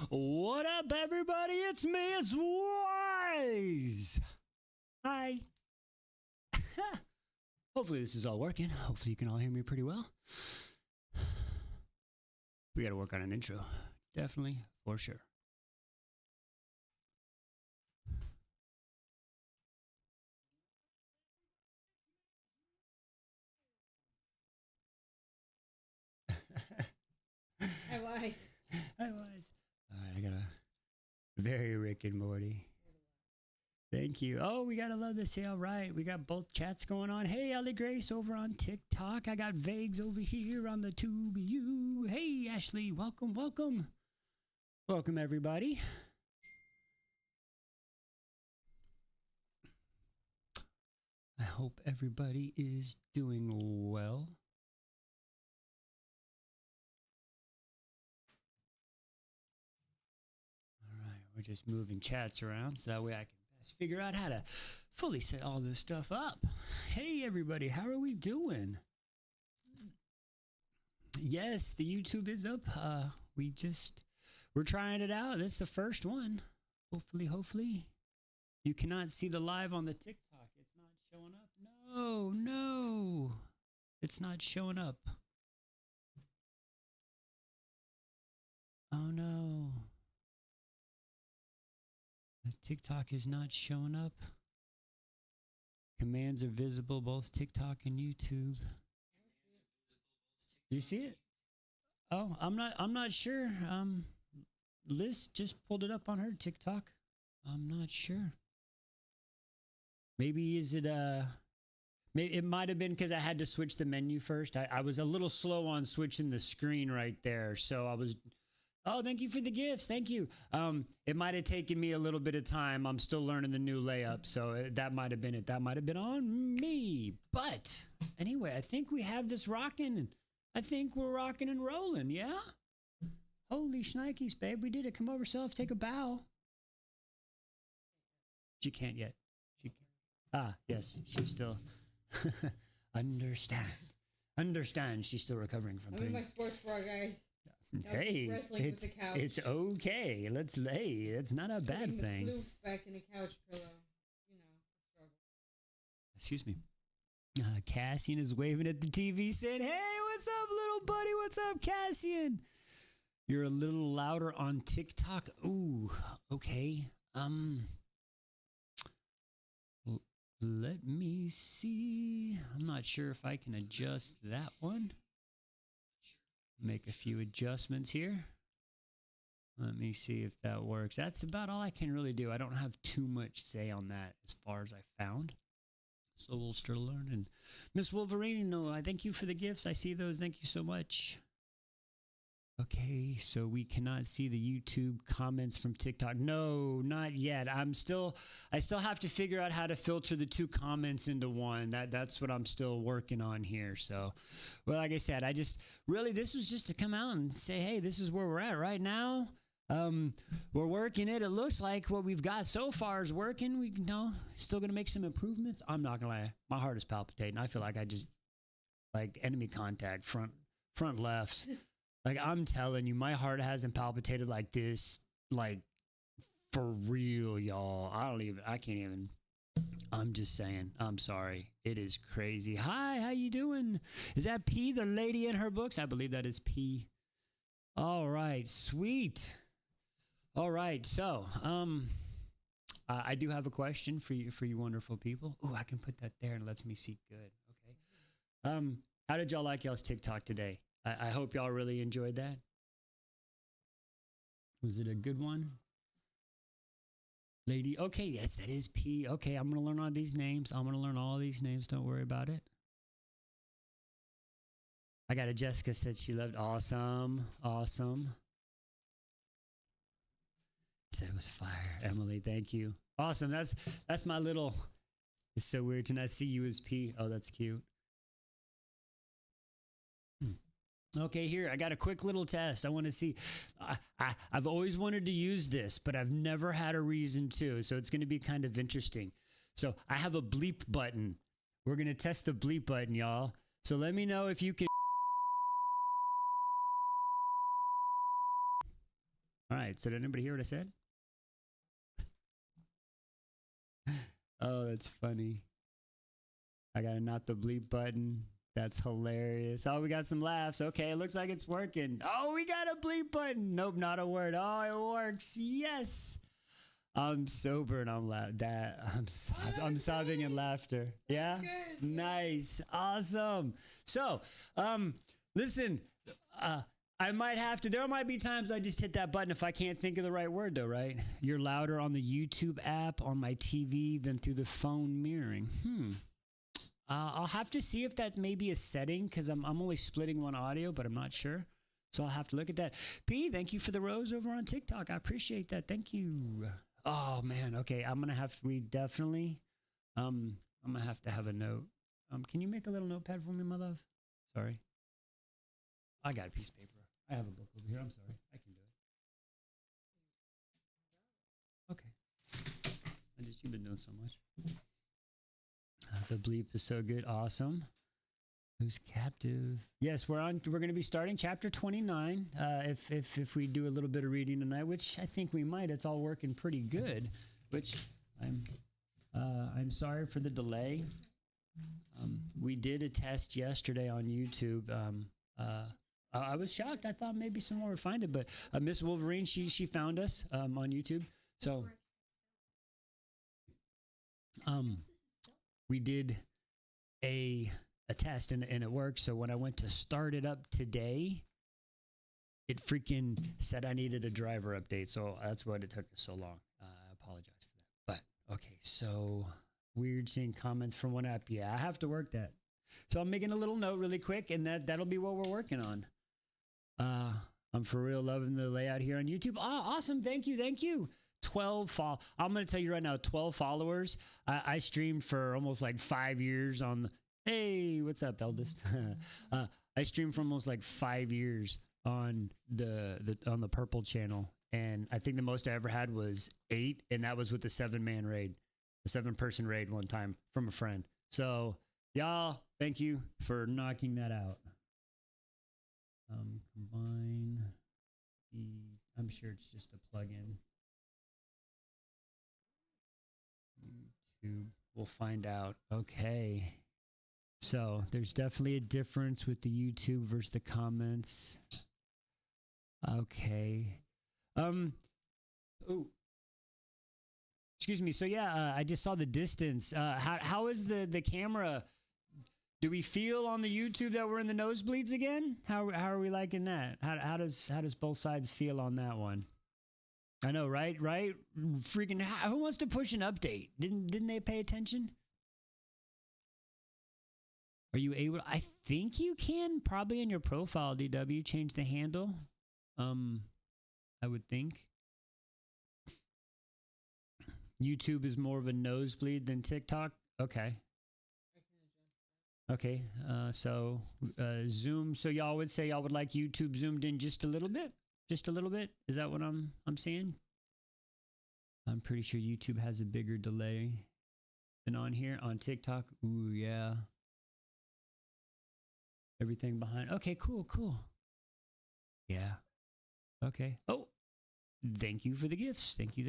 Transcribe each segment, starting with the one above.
What up, everybody? It's me, it's Wise. Hi. Hopefully this is all working. Hopefully you can all hear me pretty well. We got to work on an intro. Definitely, for sure. Hi, Wise. Hi, Wise. All right, I got a very Rick and Morty. Thank you. Oh, we gotta love this. Yeah, all right. We got both chats going on. Hey, Ellie Grace over on TikTok. I got Vagues over here on the TubeU. Hey, Ashley. Welcome, welcome. Welcome, everybody. I hope everybody is doing well. All right, we're just moving chats around so that way I can best figure out how to fully set all this stuff up. Hey, everybody, how are we doing? Yes, the YouTube is up. We're trying it out. That's the first one. Hopefully. You cannot see the live on the TikTok. It's not showing up. No. It's not showing up. Oh no. The TikTok is not showing up. Commands are visible both TikTok and YouTube. Do you see it? Oh, I'm not sure. Liz just pulled it up on her TikTok. I'm not sure. Maybe it might have been because I had to switch the menu first. I was a little slow on switching the screen right there. So I was, oh, thank you for the gifts. Thank you. It might have taken me a little bit of time. I'm still learning the new layup. So that might have been it. That might have been on me. But anyway, I think we have this rocking. I think we're rocking and rolling. Yeah. Holy shnikes, babe. We did it. Come over, self. Take a bow. She can't yet. She can't. Ah, yes. She's still. Understand. She's still recovering from I'm pain. in my sports bra, guys. Hey, wrestling with the couch. it's okay. Hey, it's not a bad Putting thing. The floof back in the couch pillow. Struggle. Excuse me. Cassian is waving at the TV saying, hey, what's up, little buddy? What's up, Cassian? You're a little louder on TikTok. Ooh, okay. Let me see. I'm not sure if I can adjust that one. Make a few adjustments here. Let me see if that works. That's about all I can really do. I don't have too much say on that as far as I found. So we'll still learn. And Miss Wolverine, no, I thank you for the gifts. I see those. Thank you so much. Okay, so we cannot see the YouTube comments from TikTok. No, not yet. I still have to figure out how to filter the two comments into one. That's what I'm still working on here. So, well, like I said, this was just to come out and say, hey, this is where we're at right now. We're working it. It looks like what we've got so far is working. We still gonna make some improvements. I'm not gonna lie, my heart is palpitating. I feel like I just enemy contact front left. Like, I'm telling you, my heart hasn't palpitated like this, for real, y'all. I can't even. I'm just saying. I'm sorry. It is crazy. Hi, how you doing? Is that P, the lady in her books? I believe that is P. All right, sweet. All right, so, I do have a question for you wonderful people. Oh, I can put that there and it lets me see good. Okay. How did y'all like y'all's TikTok today? I hope y'all really enjoyed that. Was it a good one? Lady, okay, yes, that is P. Okay, I'm going to learn all these names. I'm going to learn all these names. Don't worry about it. I got a Jessica said she loved awesome. Said it was fire. Emily, thank you. Awesome. That's my little, it's so weird to not see you as P. Oh, that's cute. Okay, here, I got a quick little test. I want to see. I've always wanted to use this, but I've never had a reason to, so it's going to be kind of interesting. So I have a bleep button. We're going to test the bleep button, y'all. So let me know if you can. All right. right. So did anybody hear what I said? Oh, that's funny. I gotta not the bleep button. That's hilarious. Oh, we got some laughs. Okay, it looks like it's working. Oh, we got a bleep button. Nope, not a word. Oh, it works. Yes. I'm sober and I'm I'm sobbing in laughter. Yeah. Good. Nice. Awesome. So, listen, I might have to, there might be times I just hit that button if I can't think of the right word though, right? You're louder on the YouTube app, on my TV than through the phone mirroring. I'll have to see if that may be a setting because I'm only splitting one audio, but I'm not sure. So I'll have to look at that. P, thank you for the rose over on TikTok. I appreciate that. Thank you. Oh man. Okay. I'm going to have to, I'm going to have a note. Can you make a little notepad for me, my love? Sorry. I got a piece of paper. I have a book over here. I'm sorry. I can do it. Okay. You've been doing so much. The bleep is so good. Awesome. Who's captive? Yes, we're going to be starting chapter 29. If we do a little bit of reading tonight, which I think we might. It's all working pretty good. Which I'm sorry for the delay. We did a test yesterday on YouTube. I was shocked. I thought maybe someone would find it, but Miss Wolverine, she found us on YouTube. So we did a test and it worked. So when I went to start it up today, it freaking said I needed a driver update. So that's why it took us so long. I apologize for that. But okay, so weird seeing comments from one app. Yeah, I have to work that. So I'm making a little note really quick, and that'll be what we're working on. I'm for real loving the layout here on YouTube. Oh, awesome. Thank you. 12 I'm going to tell you right now, 12 followers. I streamed for almost like 5 years on hey, what's up, eldest? I streamed for almost like 5 years on the Purple channel. And I think the most I ever had was 8. And that was with the 7-man raid, a 7-person raid one time from a friend. So y'all, thank you for knocking that out. Combine I'm sure it's just a plug-in. YouTube, we'll find out. Okay. So there's definitely a difference with the YouTube versus the comments. Okay. Oh, excuse me. So yeah, I just saw the distance. How is the camera? Do we feel on the YouTube that we're in the nosebleeds again? How are we liking that? How does both sides feel on that one? I know, right? Freaking, who wants to push an update? Didn't they pay attention? Are you able? I think you can probably in your profile, DW, change the handle. I would think. YouTube is more of a nosebleed than TikTok. Okay. Okay. So Zoom. So y'all would say y'all would like YouTube zoomed in just a little bit? Just a little bit? Is that what I'm seeing? I'm pretty sure YouTube has a bigger delay than on here. On TikTok, ooh, yeah. Everything behind. Okay, cool. Yeah. Okay. Oh, thank you for the gifts. Thank you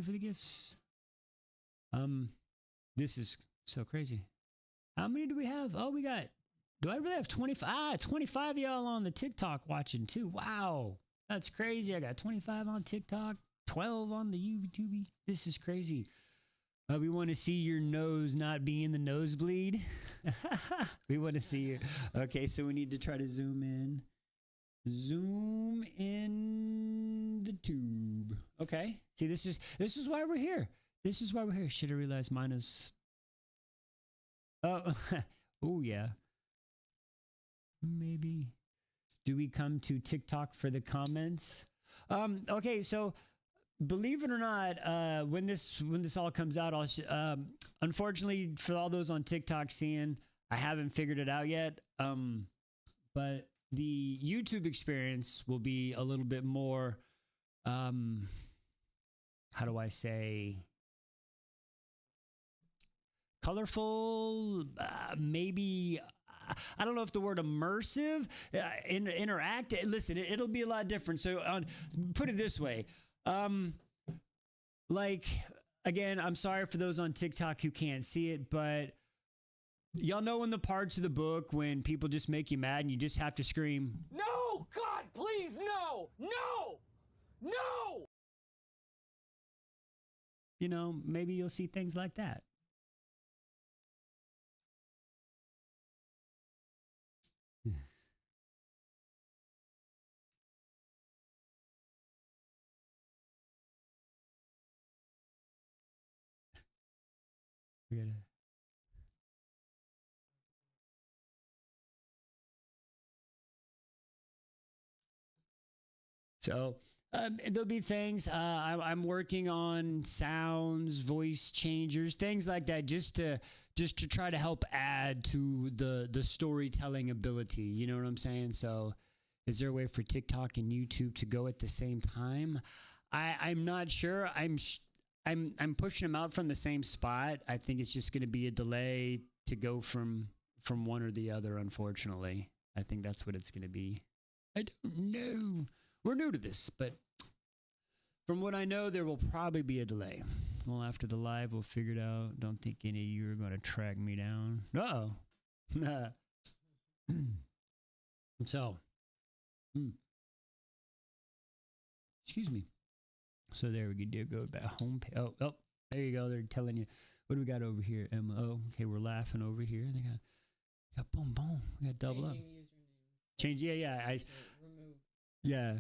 for the gifts. This is so crazy. How many do we have? Oh, do I really have 25? 25 of y'all on the TikTok watching too. Wow. That's crazy. I got 25 on TikTok, 12 on the YouTube. This is crazy. We want to see your nose not be in the nosebleed. We want to see you. Okay, so we need to try to zoom in. Zoom in the tube. Okay. See, this is why we're here. This is why we're here. Should have realized mine is. Oh, yeah. Maybe. Do we come to TikTok for the comments? Okay, so believe it or not, when this all comes out, unfortunately for all those on TikTok seeing, I haven't figured it out yet. But the YouTube experience will be a little bit more, how do I say, colorful, maybe. I don't know if the word immersive, interact. Listen, it'll be a lot different. So put it this way. Like, again, I'm sorry for those on TikTok who can't see it, but y'all know in the parts of the book when people just make you mad and you just have to scream, No! God, please, no! No! No! you know, maybe you'll see things like that. We gotta. So there'll be things I'm working on, sounds, voice changers, things like that, just to try to help add to the storytelling ability. You know what I'm saying? So, is there a way for TikTok and YouTube to go at the same time? I'm not sure. I'm pushing them out from the same spot. I think it's just going to be a delay to go from one or the other. Unfortunately, I think that's what it's going to be. I don't know. We're new to this, but from what I know, there will probably be a delay. Well, after the live, we'll figure it out. Don't think any of you are going to track me down. Uh-oh. So, excuse me. So there we go back home. Oh, there you go. They're telling you. What do we got over here? MO. Okay, we're laughing over here. They got boom, boom. We got double up. Change. Yeah. Yeah,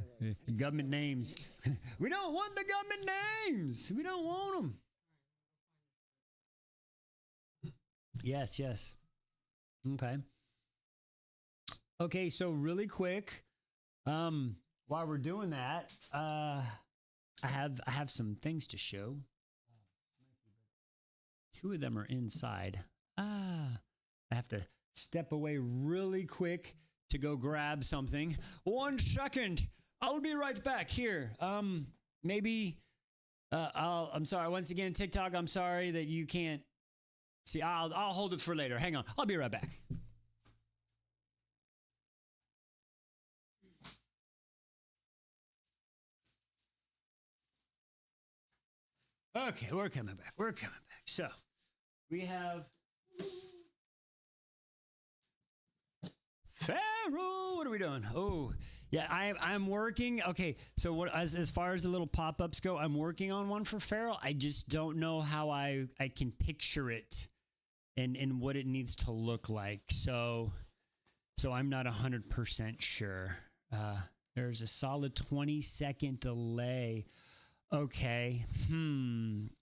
government names. We don't want the government names. We don't want them. Yes. Okay, so really quick, while we're doing that, I have some things to show. Two of them are inside. I have to step away really quick to go grab something. 1 second. I'll be right back here. Maybe I'm sorry. Once again, TikTok, I'm sorry that you can't see. I'll hold it for later. Hang on. I'll be right back. Okay, we're coming back. So, we have Pharaoh, what are we doing? Oh, yeah, I'm working. Okay, so what as far as the little pop-ups go, I'm working on one for Pharaoh. I just don't know how I can picture it and what it needs to look like. So I'm not 100% sure. There's a solid 20-second delay. Okay.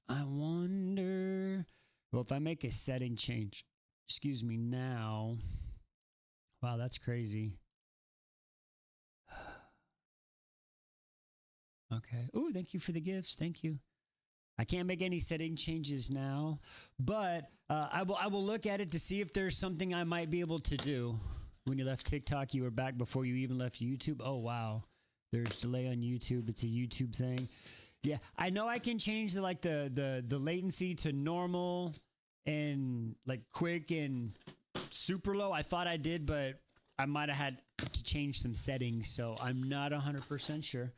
I wonder. Well, if I make a setting change, excuse me, now. Wow, that's crazy. Okay. Oh, thank you for the gifts. Thank you. I can't make any setting changes now, but I will look at it to see if there's something I might be able to do. When you left TikTok, you were back before you even left YouTube. Oh, wow. There's delay on YouTube. It's a YouTube thing. Yeah, I know I can change the latency to normal and like quick and super low. I thought I did, but I might have had to change some settings, so I'm not 100% sure.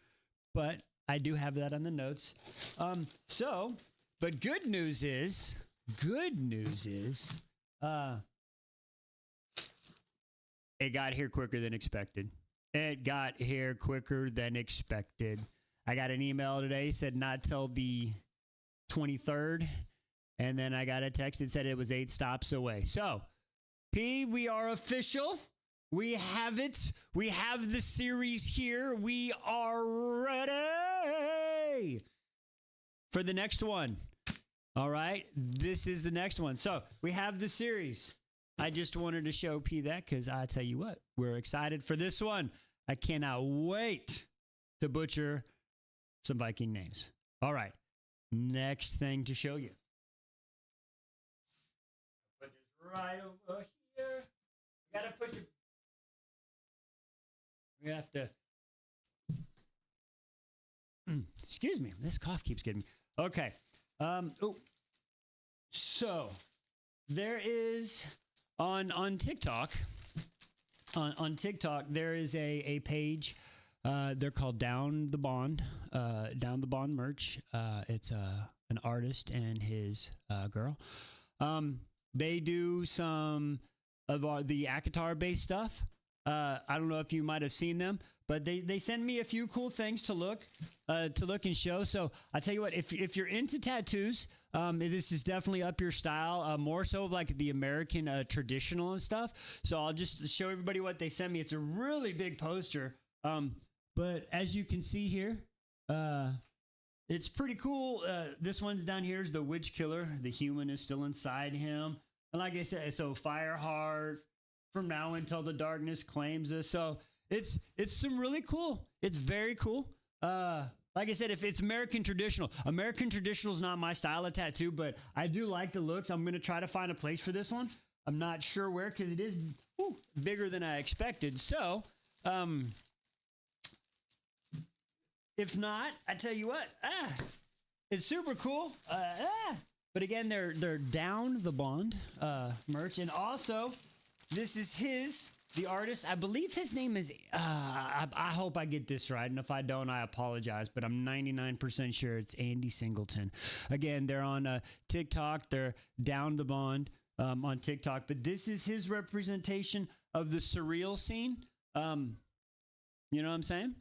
But I do have that on the notes. But good news is, it got here quicker than expected. I got an email today, said not till the 23rd. And then I got a text that said it was 8 stops away. So, P, we are official. We have it. We have the series here. We are ready for the next one. All right. This is the next one. So, we have the series. I just wanted to show P that because I tell you what, we're excited for this one. I cannot wait to butcher some Viking names. All right. Next thing to show you. Put this right over here. We gotta push it. We have to. Excuse me. This cough keeps getting me. Okay. So there is on TikTok. On TikTok, there is a page They're called Down the Bond, Down the Bond merch. It's an artist and his girl. They do some of the Akatar based stuff. I don't know if you might have seen them, but they send me a few cool things to look and show. So I tell you what, if you're into tattoos, this is definitely up your style. More so of like the American traditional and stuff. So I'll just show everybody what they sent me. It's a really big poster. But as you can see here, it's pretty cool. This one's down here is the Witch Killer. The human is still inside him. And like I said, so Fireheart, from now until the darkness claims us. So it's some really cool. It's very cool. Like I said, if it's American traditional is not my style of tattoo, but I do like the looks. I'm going to try to find a place for this one. I'm not sure where because it is bigger than I expected. So, if not, I tell you what, it's super cool. But again, they're Down the Bond merch, and also this is the artist. I believe his name is. I hope I get this right, and if I don't, I apologize. But I'm 99% sure it's Andy Singleton. Again, they're on TikTok. They're Down the Bond on TikTok. But this is his representation of the surreal scene. You know what I'm saying?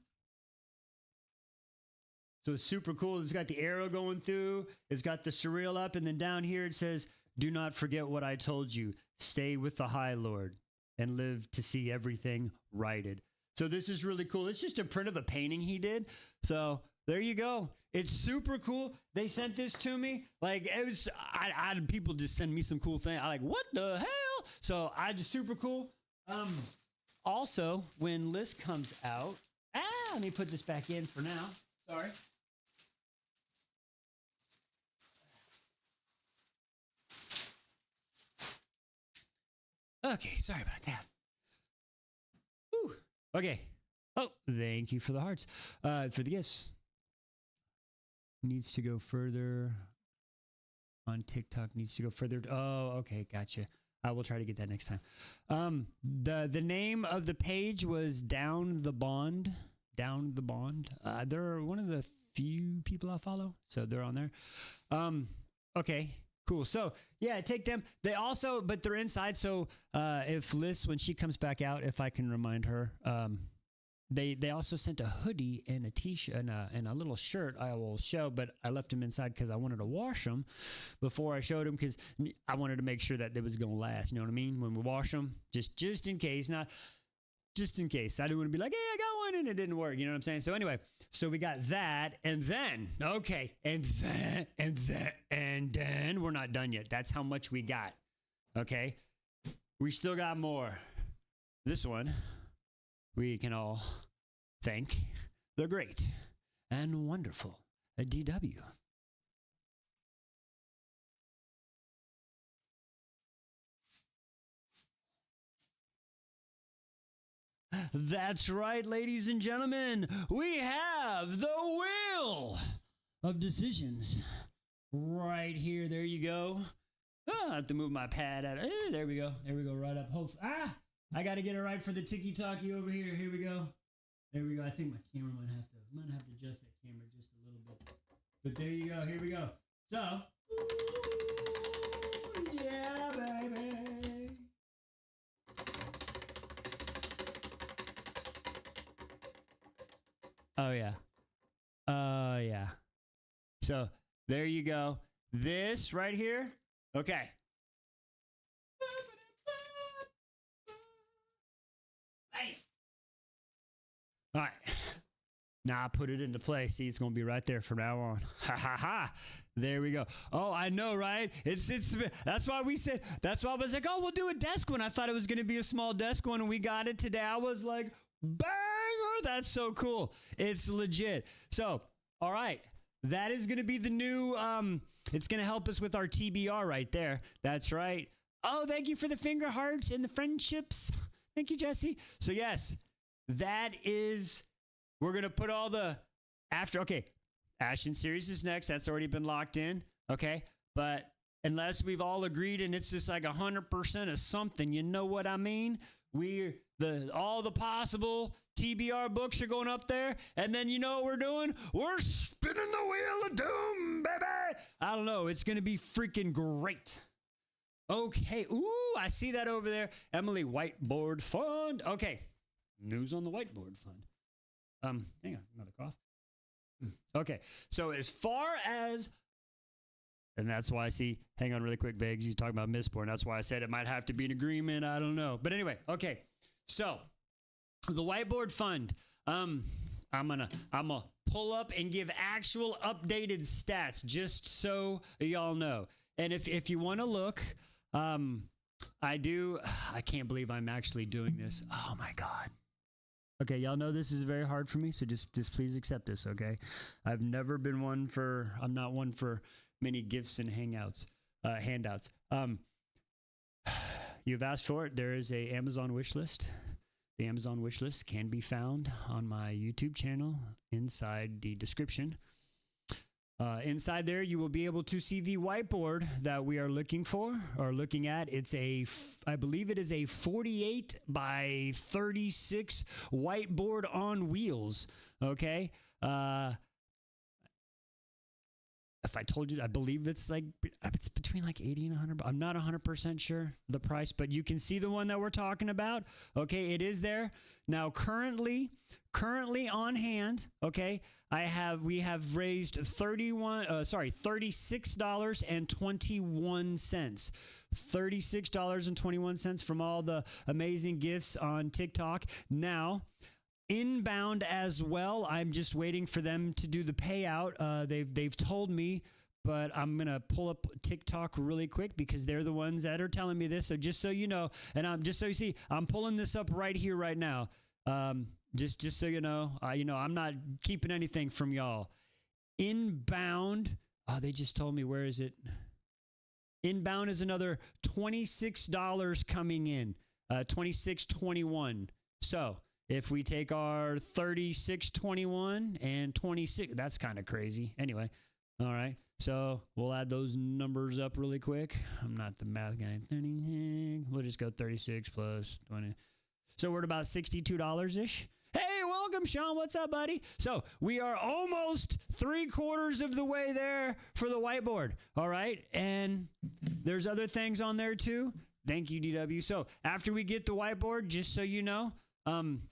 So it's super cool. It's got the arrow going through. It's got the surreal up. And then down here it says, "Do not forget what I told you. Stay with the High Lord and live to see everything righted." So this is really cool. It's just a print of a painting he did. So there you go. It's super cool. They sent this to me. Like, it was, I had people just send me some cool thing. I like, what the hell? So I just super cool. Also, when List comes out, let me put this back in for now. Sorry. Okay, sorry about that. Whew. Okay. Oh, thank you for the hearts. For the gifts. Needs to go further. On TikTok needs to go further. Oh, okay, gotcha. I will try to get that next time. The name of the page was Down the Bond. Down the Bond. They're one of the few people I follow, so they're on there. Okay. Cool. So yeah, take them. They also, but they're inside. So if Liz, when she comes back out, if I can remind her, they also sent a hoodie and a t-shirt and a little shirt. I will show, but I left them inside because I wanted to wash them before I showed them because I wanted to make sure that it was gonna last. You know what I mean? When we wash them, just in case, not just in case. I didn't want to be like, hey, I got one and it didn't work. You know what I'm saying? So anyway, so we got that, and then we're not done yet. That's how much we got. Okay, we still got more. This one we can all thank the great and wonderful DW. That's right, ladies and gentlemen. We have the Wheel of Decisions right here. There you go. Oh, I have to move my pad out. There we go. There we go. Right up. I got to get it right for the tiki-taki over here. Here we go. There we go. I think my camera might have to adjust that camera just a little bit. But there you go. Here we go. So, yeah, baby. Oh, yeah. Yeah. So, there you go. This right here. Okay. Hey. All right. Now I put it into place. See, it's going to be right there from now on. Ha ha ha. There we go. Oh, I know, right? It's that's why I was like, oh, we'll do a desk one. I thought it was going to be a small desk one, and we got it today. I was like, banger. That's so cool. It's legit. So, all right. That is going to be the new, it's going to help us with our TBR right there. That's right. Oh, thank you for the finger hearts and the friendships. Thank you, Jesse. So, yes, that is, we're going to put all the okay, Ashton series is next. That's already been locked in. Okay. But unless we've all agreed and it's just like 100% of something, you know what I mean? all the possible TBR books are going up there, and then you know what we're doing? We're spinning the wheel of doom, baby. I don't know. It's going to be freaking great. Okay. Ooh, I see that over there. Emily, Whiteboard Fund. Okay. News on the Whiteboard Fund. Hang on, another cough. Okay. So as far as, and that's why I see, hang on really quick, Vegas, you talking about Mistborn. That's why I said it might have to be an agreement. I don't know. But anyway, okay. So the Whiteboard Fund, I'm gonna pull up and give actual updated stats just so y'all know. And if you want to look, I can't believe I'm actually doing this. Oh my God. Okay, y'all know this is very hard for me, so just please accept this, okay? I'm not one for many gifts and handouts. You've asked for it. There is a Amazon wish list. The Amazon wish list can be found on my YouTube channel inside the description. Inside there, you will be able to see the whiteboard that we are looking at. It's I believe it is a 48 by 36 whiteboard on wheels. Okay. If I told you, I believe it's between like 80 and 100. I'm not 100% sure the price, but you can see the one that we're talking about. Okay, it is there now. Currently on hand. Okay, we have raised $36.21. $36.21 from all the amazing gifts on TikTok. Now, inbound as well. I'm just waiting for them to do the payout. They've told me, but I'm gonna pull up TikTok really quick because they're the ones that are telling me this. So just so you know, and just so you see, I'm pulling this up right here, right now. Just so you know, I'm not keeping anything from y'all. Inbound. Oh, they just told me. Where is it? Inbound is another $26 coming in. $26.21. So if we take our $36.21 and 26, that's kind of crazy. Anyway, all right. So we'll add those numbers up really quick. I'm not the math guy. We'll just go 36 plus 20. So we're at about $62-ish. Hey, welcome, Sean. What's up, buddy? So we are almost 3/4 of the way there for the whiteboard. All right. And there's other things on there too. Thank you, DW. So after we get the whiteboard, just so you know,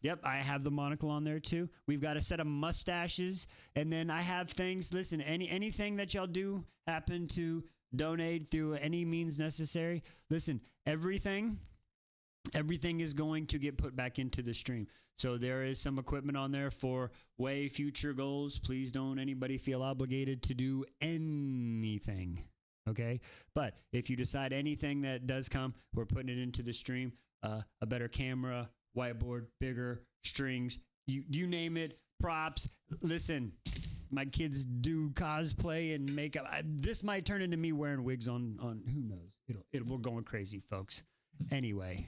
yep, I have the monocle on there too. We've got a set of mustaches, and then I have things. Listen, anything that y'all do happen to donate through any means necessary. Listen, everything is going to get put back into the stream. So there is some equipment on there for way future goals. Please don't anybody feel obligated to do anything. Okay? But if you decide anything that does come, we're putting it into the stream. A better camera, whiteboard, bigger strings, you name it, props. Listen, my kids do cosplay and makeup. This might turn into me wearing wigs on who knows. We're going crazy, folks. Anyway,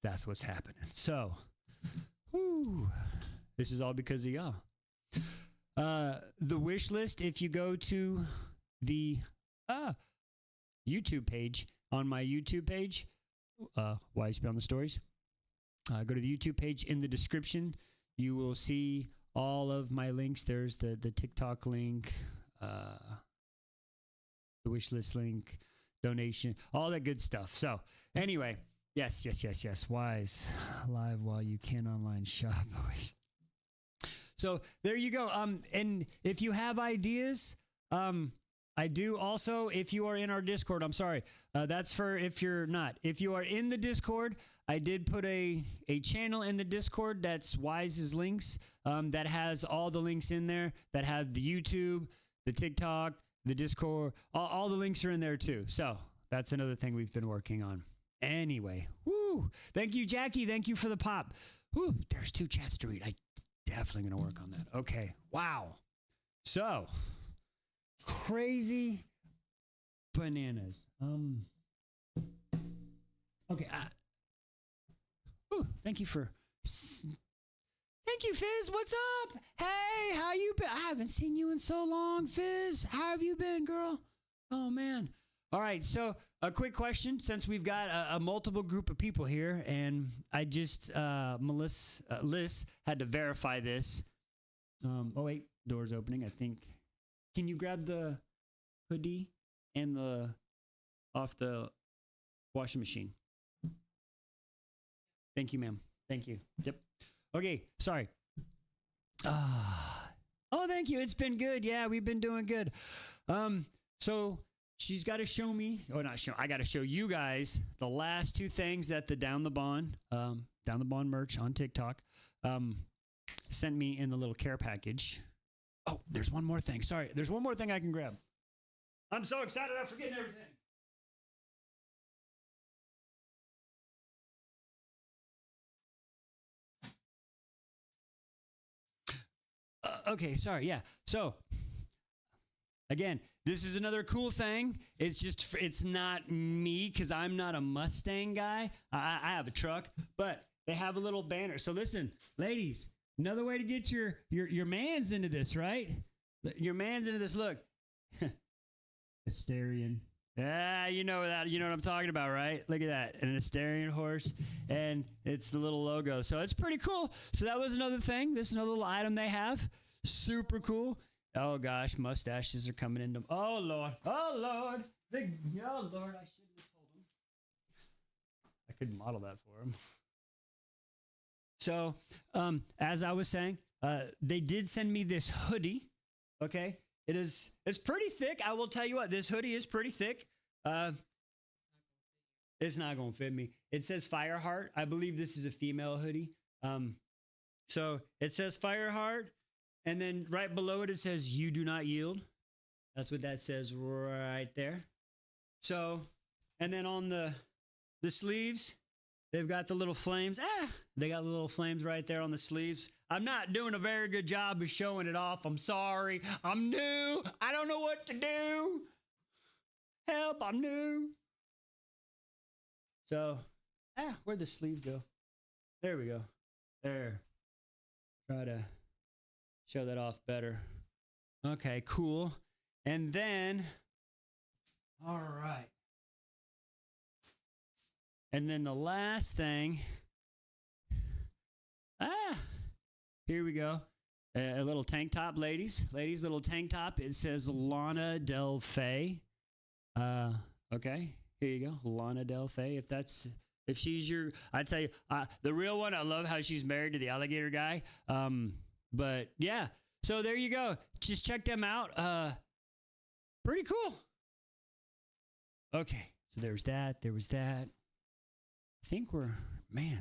that's what's happening. So, this is all because of y'all. The wish list, if you go to the YouTube page, on my YouTube page, YSP on the stories, go to the YouTube page. In the description, you will see all of my links. There's the TikTok link, the wish list link, donation, all that good stuff. So anyway, yes. Wise live while you can online shop. So there you go. And if you have ideas, I do also, if you are in our Discord, I'm sorry, that's for if you're not. If you are in the Discord, I did put a channel in the Discord that's Wise's links, that has all the links in there, that have the YouTube, the TikTok, the Discord, all the links are in there too. So that's another thing we've been working on. Anyway, thank you, Jackie. Thank you for the pop. There's 2 chats to read. I definitely going to work on that. Okay, wow. So, crazy bananas. Okay. Thank you, Fizz. What's up? Hey, how you been? I haven't seen you in so long, Fizz. How have you been, girl? Oh man. All right. So a quick question, since we've got a multiple group of people here, and I just Liz had to verify this. Oh wait, door's opening. I think. Can you grab the hoodie and the off the washing machine? Thank you, ma'am. Thank you. Yep. Okay. Sorry. Oh, thank you. It's been good. Yeah, we've been doing good. So she's got to show me, or not show, I got to show you guys the last two things that the Down the Bond merch on TikTok, sent me in the little care package. Oh, there's one more thing. Sorry. There's one more thing I can grab. I'm so excited. I'm forgetting everything. Okay, sorry. Yeah. So, again, this is another cool thing. It's not me because I'm not a Mustang guy. I have a truck, but they have a little banner. So listen, ladies, another way to get your mans into this, right? Your mans into this. Look, Asterion. Yeah, you know that. You know what I'm talking about, right? Look at that, an Asterion horse, and it's the little logo. So it's pretty cool. So that was another thing. This is another little item they have. Super cool. Oh gosh, mustaches are coming into. Oh Lord. Oh Lord. Oh Lord. I shouldn't have told him. I could model that for him. So, as I was saying, they did send me this hoodie. Okay, it's pretty thick. I will tell you what, this hoodie is pretty thick. It's not gonna fit me. It says Fireheart. I believe this is a female hoodie. So it says Fireheart. And then right below it, it says, "You do not yield." That's what that says right there. So, and then on the sleeves, they've got the little flames. They got the little flames right there on the sleeves. I'm not doing a very good job of showing it off. I'm sorry. I'm new. I don't know what to do. Help, I'm new. So, where'd the sleeves go? There we go. There. Try to show that off better. Okay, cool. And then, all right. And then the last thing, here we go. A little tank top, ladies, little tank top. It says Lana Del Fey. Okay, here you go, Lana Del Fey. If she's your, I'd say the real one. I love how she's married to the alligator guy. But yeah, so there you go. Just check them out. Pretty cool. Okay, so there was that. There was that. I think we're, man,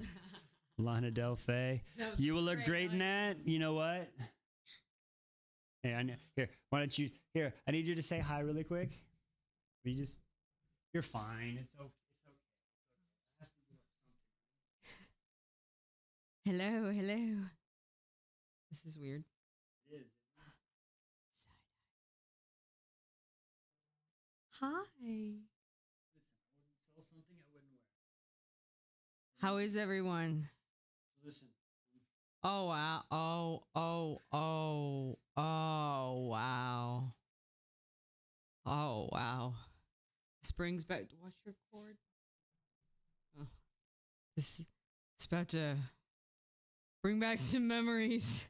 Lana Del Fey. You will look great in that. You know what? Hey, here, why don't you, here, I need you to say hi really quick. You're fine. It's okay. Hello, hello. This is weird. It is. Hi. Listen, I wouldn't sell something I wouldn't wear. How is everyone? Listen. Oh wow. Oh wow. Oh wow. Springs back. Watch your cord. Oh. This it's about to bring back some memories.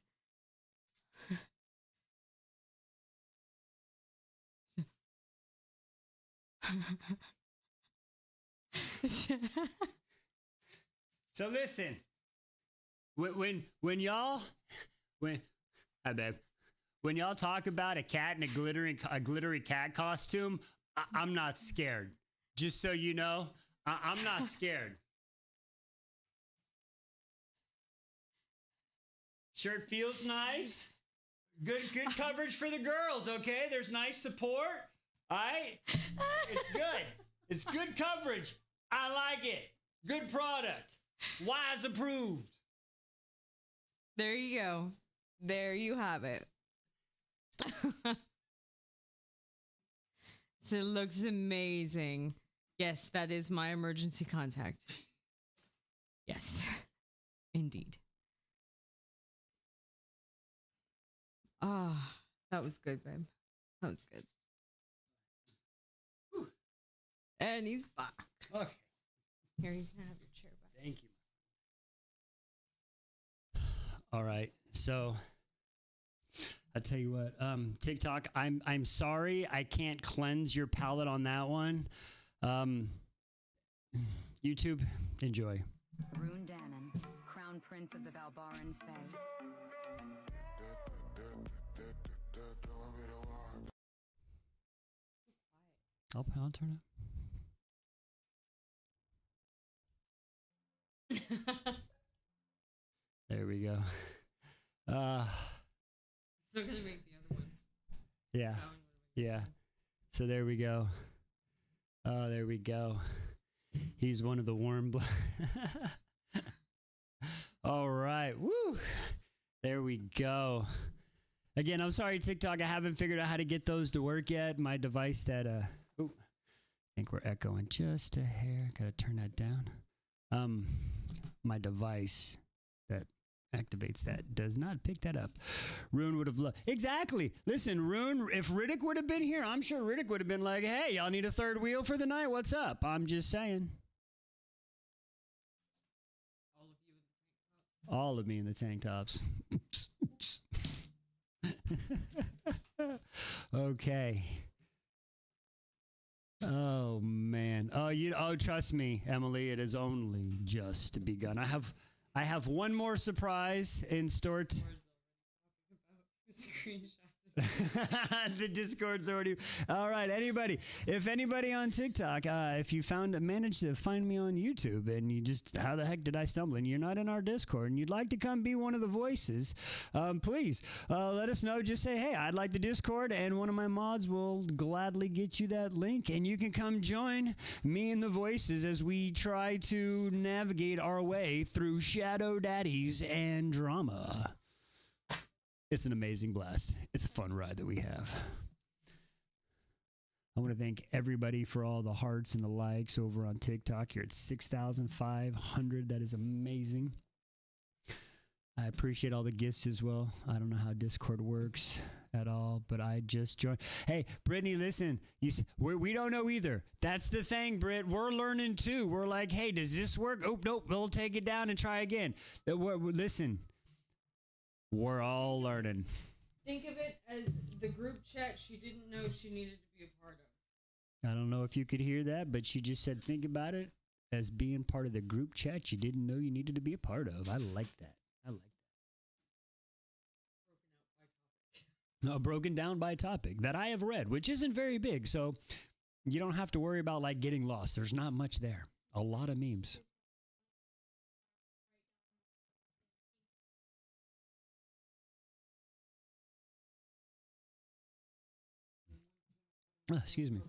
So listen, when y'all talk about a cat in a glittery cat costume, I'm not scared. Just so you know, I'm not scared. Shirt feels nice. Good coverage for the girls. Okay, there's nice support. All right, it's good. It's good coverage. I like it. Good product. Wise approved. There you go. There you have it. So it looks amazing. Yes, that is my emergency contact. Yes, indeed. Ah, that was good, babe. That was good. And he's back. Okay. Here, you can have your chair back. Thank you. All right. So I tell you what, TikTok, I'm sorry I can't cleanse your palate on that one. YouTube, enjoy. Rune Dannon, Crown Prince of the Valbaran Fae. I'll turn it. There we go. Still gonna make the other one. Yeah. Yeah. So there we go. Oh, there we go. He's one of the warm blood. All right. Woo. There we go. Again, I'm sorry, TikTok. I haven't figured out how to get those to work yet. My device that I think we're echoing just a hair. Gotta turn that down. My device that activates that does not pick that up. Rune would have loved. Exactly. Listen, Rune, if Riddick would have been here, I'm sure Riddick would have been like, hey, y'all need a third wheel for the night? What's up? I'm just saying. All of me in the tank tops. Okay. Oh man. Oh, trust me, Emily, it has only just begun. I have one more surprise in store. The Discord's already. All right, anybody. If anybody on TikTok, if you managed to find me on YouTube and you just, how the heck did I stumble? And you're not in our Discord and you'd like to come be one of the voices, please let us know. Just say, hey, I'd like the Discord, and one of my mods will gladly get you that link, and you can come join me and the voices as we try to navigate our way through Shadow Daddies and drama. It's an amazing blast. It's a fun ride that we have. I want to thank everybody for all the hearts and the likes over on TikTok. You're at 6,500. That is amazing. I appreciate all the gifts as well. I don't know how Discord works at all, but I just joined. Hey, Brittany, listen, we don't know either. That's the thing, Britt. We're learning too. We're like, hey, does this work? Oh, nope. We'll take it down and try again. Listen. We're all learning. Think of it as the group chat she didn't know she needed to be a part of. I don't know if you could hear that, but she just said, think about it as being part of the group chat you didn't know you needed to be a part of. I like that. No, broken down by topic that I have read, which isn't very big. So you don't have to worry about like getting lost. There's not much there. A lot of memes. Excuse me.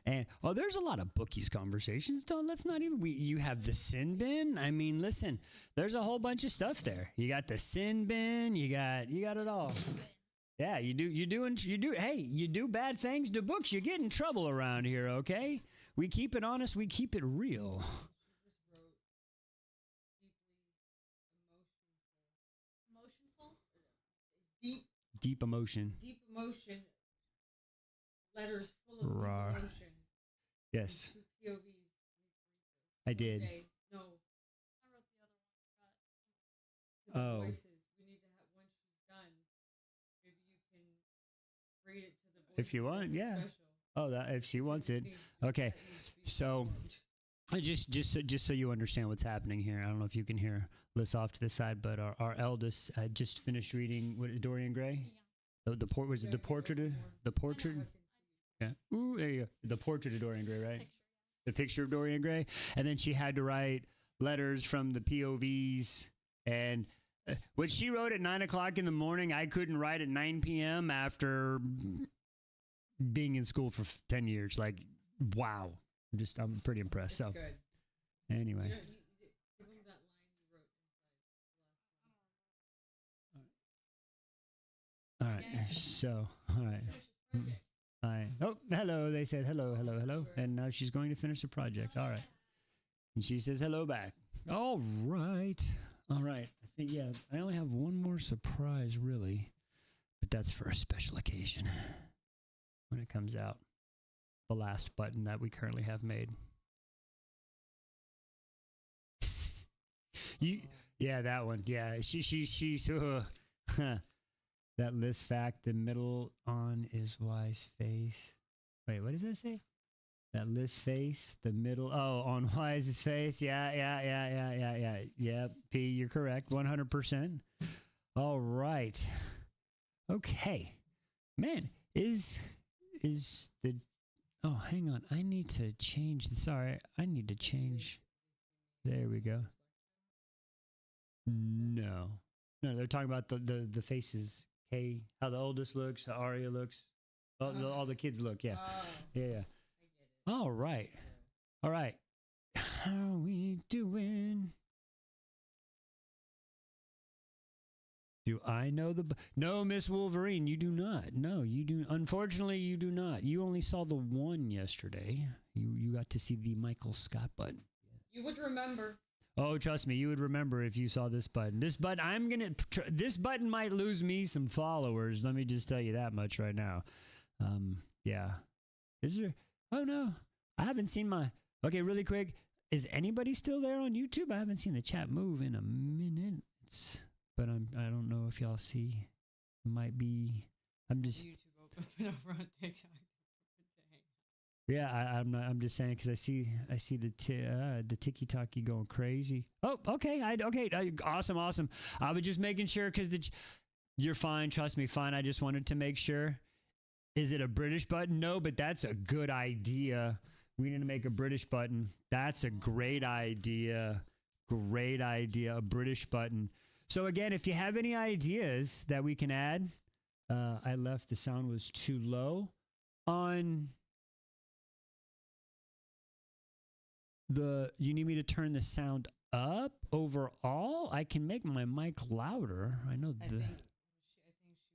And there's a lot of bookies conversations. Let's not even. You have the sin bin. I mean, listen. There's a whole bunch of stuff there. You got the sin bin. You got it all. Yeah, you do. Hey, you do bad things to books, you get in trouble around here. Okay, we keep it honest. We keep it real. Deep emotion. Deep emotion. Letters full of deep emotion. Yes. Two POVs. I did. No. I wrote the other one. Oh. Voices. We need to have, once she's done, maybe you can read it to the voices. If you want, yeah. Special. Oh, that if she wants it. Okay. So, just so you understand what's happening here, I don't know if you can hear Liz off to the side, but our eldest just finished reading Dorian Gray. Yeah. The portrait. Yeah. Ooh, there you go. The portrait of Dorian Gray, right? Picture. The picture of Dorian Gray, and then she had to write letters from the POVs, and what she wrote at 9 o'clock in the morning, I couldn't write at 9 p.m. after being in school for 10 years. Like, wow. I'm pretty impressed. So, Good. anyway. You give him that line you wrote inside. All right. So, all right. Hi. Oh, hello. They said hello. And now she's going to finish the project. All right. And she says hello back. All right. I think, yeah, I only have one more surprise, really. But that's for a special occasion when it comes out. the last button that we currently have made. Yeah, that one. Yeah, she's that list fact. The middle on is Y's face. Wait, what does that say? That list face, the middle. Oh, on Wise's face. Yeah. P, you're correct. 100%. All right. Okay. Man, is the. Oh, hang on. I need to change. Sorry, I need to change. There we go. No, they're talking about the faces. K, how the oldest looks, how Arya looks, all the kids look. Yeah, yeah. All right. How we doing? Do I know No, Miss Wolverine, you do not. No, you do. Unfortunately, you do not. You only saw the one yesterday. You got to see the Michael Scott button. You would remember. Oh, trust me, you would remember if you saw this button. This button might lose me some followers. Let me just tell you that much right now. Yeah. Is there? Oh no, I haven't seen my. Okay, really quick. Is anybody still there on YouTube? I haven't seen the chat move in a minute. But I don't know if y'all see. Might be. I'm just. YouTube open over on TikTok. Yeah, I'm not. I'm just saying because I see the tiki taki going crazy. Oh, okay. Awesome. I was just making sure because you're fine. Trust me, fine. I just wanted to make sure. Is it a British button? No, but that's a good idea. We need to make a British button. That's a great idea. Great idea. A British button. So again, if you have any ideas that we can add, I left the sound was too low on. You need me to turn the sound up overall? I can make my mic louder. I know I think she was saying she left YouTube. The sound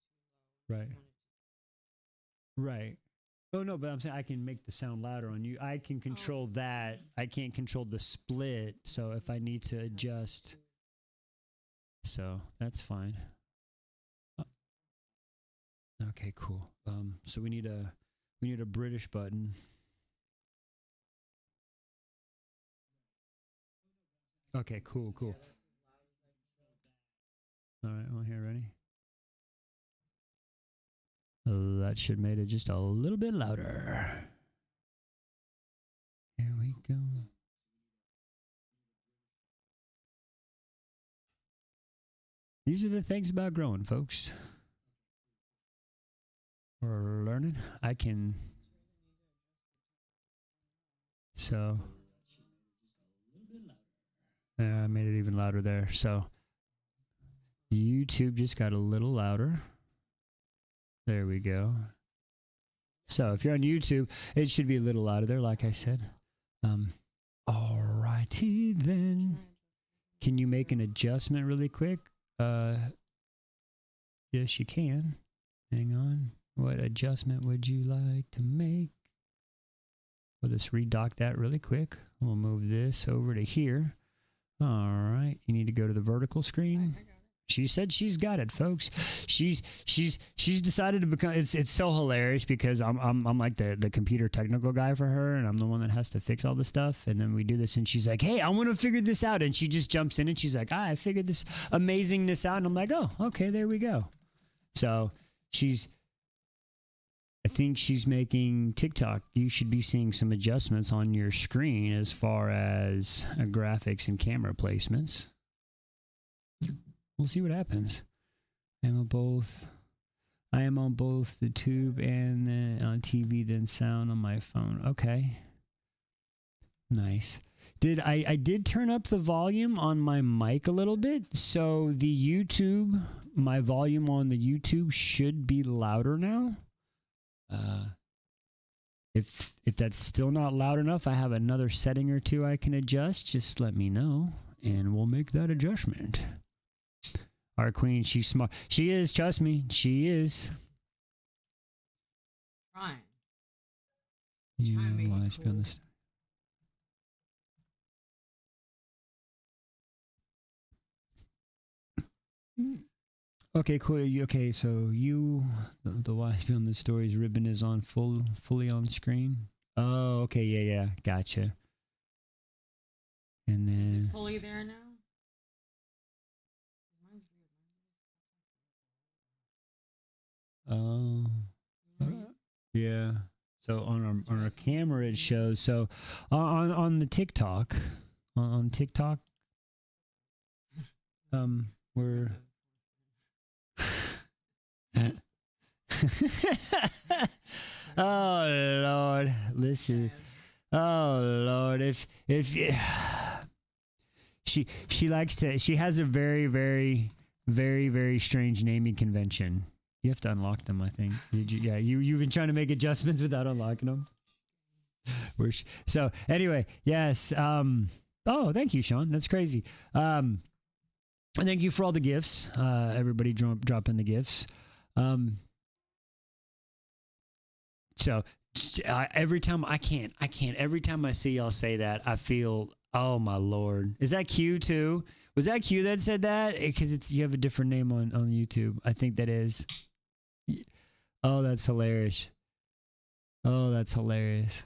was too low. Right. Right. Oh no, but I'm saying I can make the sound louder on you. I can control that. I can't control the split. So if I need to adjust, so that's fine. Okay, cool. So we need a British button. Okay, cool. All right, well, here, ready? That should make it just a little bit louder. Here we go. These are the things about growing, folks. We're learning. I can. So. I made it even louder there. So. YouTube just got a little louder. There we go. So if you're on YouTube, it should be a little louder there, like I said. Alrighty then. Can you make an adjustment really quick? Yes, you can. Hang on. What adjustment would you like to make? We'll just redock that really quick. We'll move this over to here. All right. You need to go to the vertical screen. She said she's got it, folks. She's decided to become. It's so hilarious because I'm like the computer technical guy for her, and I'm the one that has to fix all the stuff. And then we do this, and she's like, "Hey, I want to figure this out," and she just jumps in and she's like, "I figured this amazingness out," and I'm like, "Oh, okay, there we go." So I think she's making TikTok. You should be seeing some adjustments on your screen as far as graphics and camera placements. We'll see what happens. I am on both the tube and on TV, then sound on my phone. Okay. Nice. I did turn up the volume on my mic a little bit, so my volume on the YouTube should be louder now. If that's still not loud enough, I have another setting or two I can adjust. Just let me know, and we'll make that adjustment. Our queen, she's smart. She is, trust me, she is. Ryan. You Try to make it wise cool. this. Okay, cool. Okay, so the wise film the story's ribbon is on fully on screen. Oh, okay, yeah, gotcha. And Is then it fully there now? oh, yeah. So on our camera it shows. So on the TikTok, on TikTok, we're oh Lord, listen. Oh Lord, if she likes to, she has a very strange naming convention. You have to unlock them, I think. Did you? Yeah, you've been trying to make adjustments without unlocking them. So anyway, yes. Oh, thank you, Sean. That's crazy. And thank you for all the gifts. Everybody dropping the gifts. So every time I can't. Every time I see y'all say that, I feel, oh my Lord. Is that Q too? Was that Q that said that? Because you have a different name on YouTube. I think that is. Oh, that's hilarious. Oh, that's hilarious.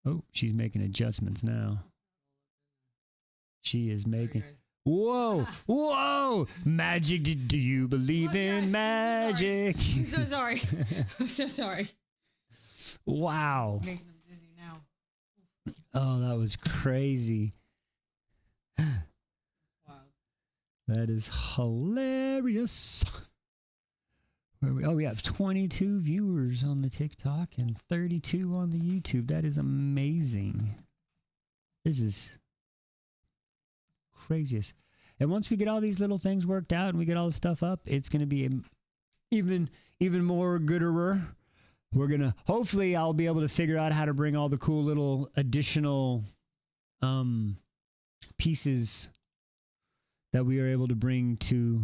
Oh, she's making adjustments now. She is making. Whoa, whoa! Magic. Do you believe in magic? I'm so sorry. I'm so sorry. Wow. Making them dizzy now. Oh, that was crazy. Wow. That is hilarious. We have 22 viewers on the TikTok and 32 on the YouTube. That is amazing. This is craziest. And once we get all these little things worked out and we get all the stuff up, it's going to be even more gooder. We're going to, hopefully I'll be able to figure out how to bring all the cool little additional pieces that we are able to bring to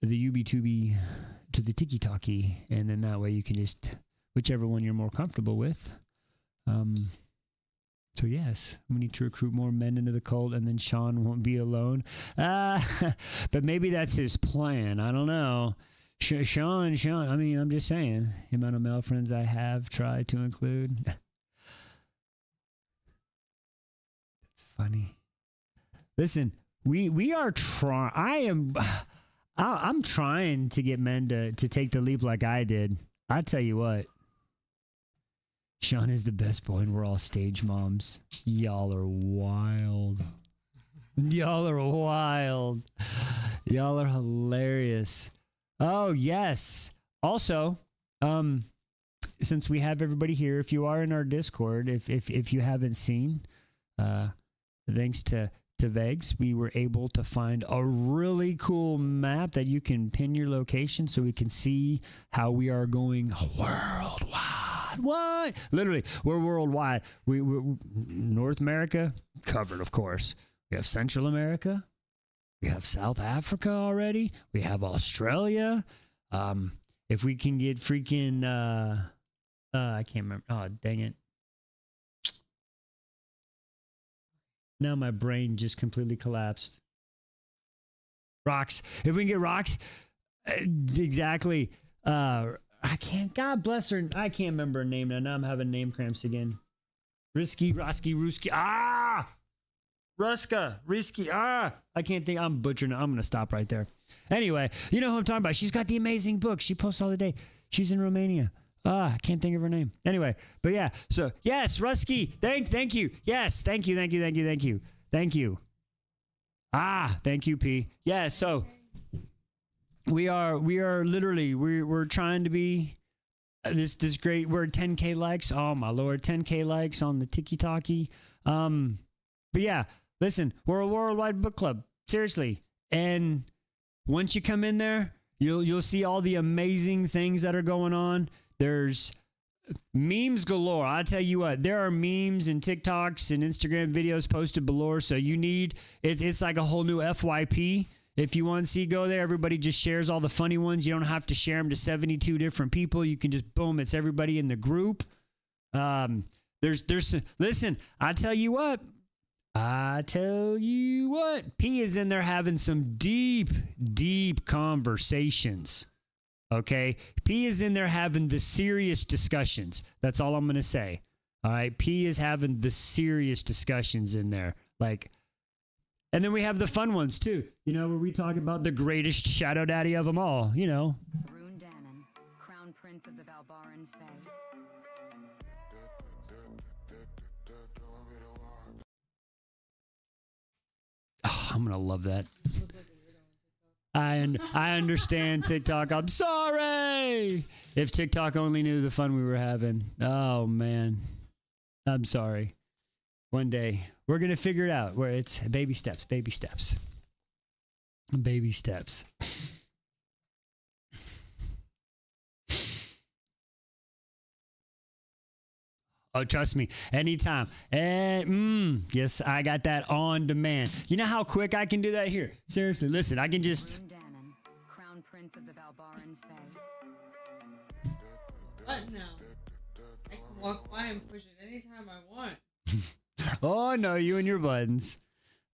the UBTubi, to the TikToki, and then that way you can just, whichever one you're more comfortable with. So yes, we need to recruit more men into the cult, and then Sean won't be alone. But maybe that's his plan. I don't know. Sean, I mean, I'm just saying, the amount of male friends I have tried to include. That's funny. Listen, we are trying. I'm trying to get men to take the leap like I did. I tell you what. Sean is the best boy and we're all stage moms. Y'all are wild. Y'all are wild. Y'all are hilarious. Oh, yes. Also, since we have everybody here, if you are in our Discord, if you haven't seen, thanks to Vegs, we were able to find a really cool map that you can pin your location so we can see how we are going worldwide. What? Literally, we're worldwide. We're North America covered, of course. We have Central America. We have South Africa already. We have Australia. If we can get freaking, I can't remember. Oh, dang it. Now my brain just completely collapsed. Rocks. If we can get rocks, exactly. I can't. God bless her. I can't remember her name now. Now I'm having name cramps again. Ruski. Ah, Risky. Ah, I can't think. I'm butchering it. I'm gonna stop right there. Anyway, you know who I'm talking about. She's got the amazing book. She posts all the day. She's in Romania. I can't think of her name. Anyway, but yeah. So yes, Rusky. Thank you. Yes, thank you. Thank you. Ah, thank you, P. Yeah. So we are literally we're trying to be this great. We're at 10K likes. Oh my Lord, 10K likes on the TikToki. But yeah, listen, we're a worldwide book club. Seriously, and once you come in there, you'll see all the amazing things that are going on. There's memes galore. I'll tell you what, there are memes and TikToks and Instagram videos posted galore. So you need it's like a whole new FYP. If you want to see, go there. Everybody just shares all the funny ones. You don't have to share them to 72 different people. You can just boom, it's everybody in the group. Listen, I tell you what, I tell you what, P is in there having some deep, deep conversations. Okay? P is in there having the serious discussions. That's all I'm going to say. All right? P is having the serious discussions in there. Like, and then we have the fun ones too. You know, where we talk about the greatest shadow daddy of them all, you know. Rune Dannon, Crown Prince of the Balbaran Fae. Oh, I'm going to love that. I understand TikTok. I'm sorry. If TikTok only knew the fun we were having. Oh, man. I'm sorry. One day, we're going to figure it out where it's baby steps, baby steps. Baby steps. Oh, trust me, anytime. Yes, I got that on demand. You know how quick I can do that here? Seriously, listen, I can just... Rune Dannon, Crown Prince of the Balbaran Fae. What now? I can walk by and push it anytime I want. Oh, no, you and your buttons.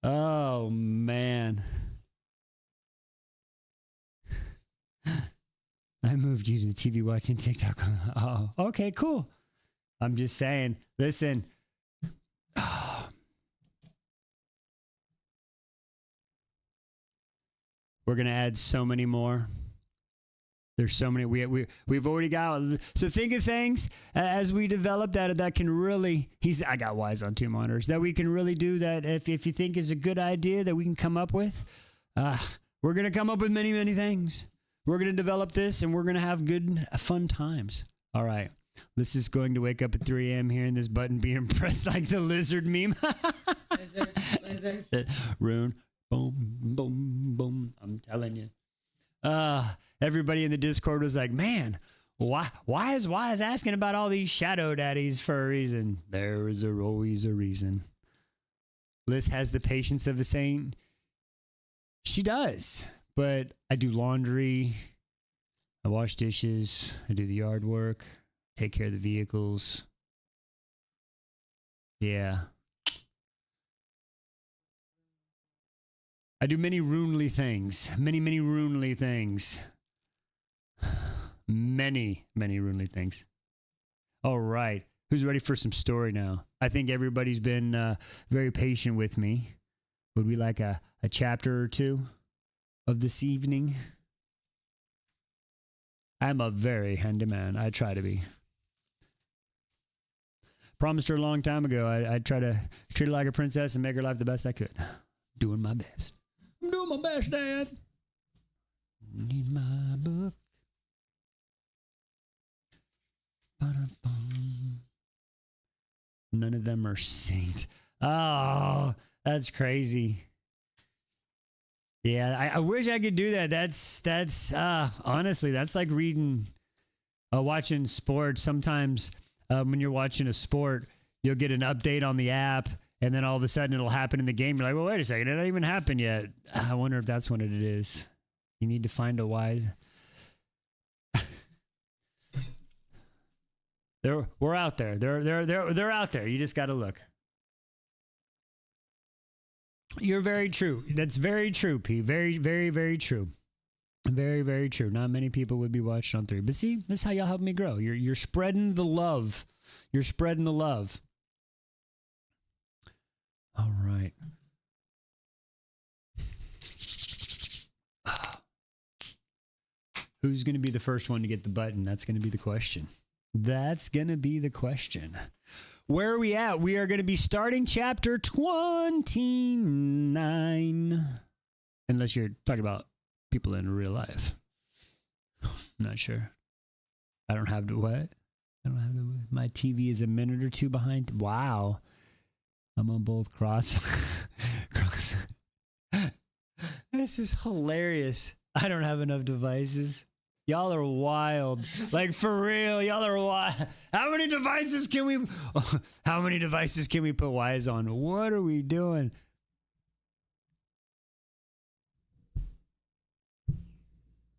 Oh, man. I moved you to the TV watching TikTok. Oh, okay, cool. I'm just saying, listen. We're going to add so many more. There's so many. We've already got. So think of things as we develop that can really. I got Wise on 2 monitors. That we can really do that. If you think is a good idea that we can come up with, we're going to come up with many, many things. We're going to develop this and we're going to have good, fun times. All right. This is going to wake up at 3 a.m. hearing this button being pressed like the lizard meme. Lizard. Rune. Boom, boom, boom. I'm telling you. Everybody in the Discord was like, man, why is Wise asking about all these shadow daddies for a reason? There is always a reason. Liz has the patience of a saint. She does. But I do laundry. I wash dishes. I do the yard work. Take care of the vehicles. Yeah. I do many runely things. Many, many runely things. Many, many runely things. All right. Who's ready for some story now? I think everybody's been very patient with me. Would we like a chapter or two of this evening? I'm a very handy man. I try to be. Promised her a long time ago I'd try to treat her like a princess and make her life the best I could. Doing my best. I'm doing my best, Dad. Need my book. Ba-da-bum. None of them are synced. Oh, that's crazy. Yeah, I wish I could do that. That's honestly, that's like watching sports. Sometimes when you're watching a sport, you'll get an update on the app, and then all of a sudden it'll happen in the game. You're like, well, wait a second, it didn't even happen yet. I wonder if that's what it is. You need to find a Wise. We're out there. They're out there. You just got to look. You're very true. That's very true, P. Very, very, very true. Very, very true. Not many people would be watching on 3. But see, that's how y'all help me grow. You're spreading the love. You're spreading the love. All right. Who's going to be the first one to get the button? That's going to be the question. That's going to be the question. Where are we at? We are going to be starting chapter 29. Unless you're talking about people in real life. I'm not sure. I don't have to what? My TV is a minute or two behind. Wow. I'm on both cross. This is hilarious. I don't have enough devices. Y'all are wild. Like, for real, y'all are wild. How many devices can we put Wise on? What are we doing?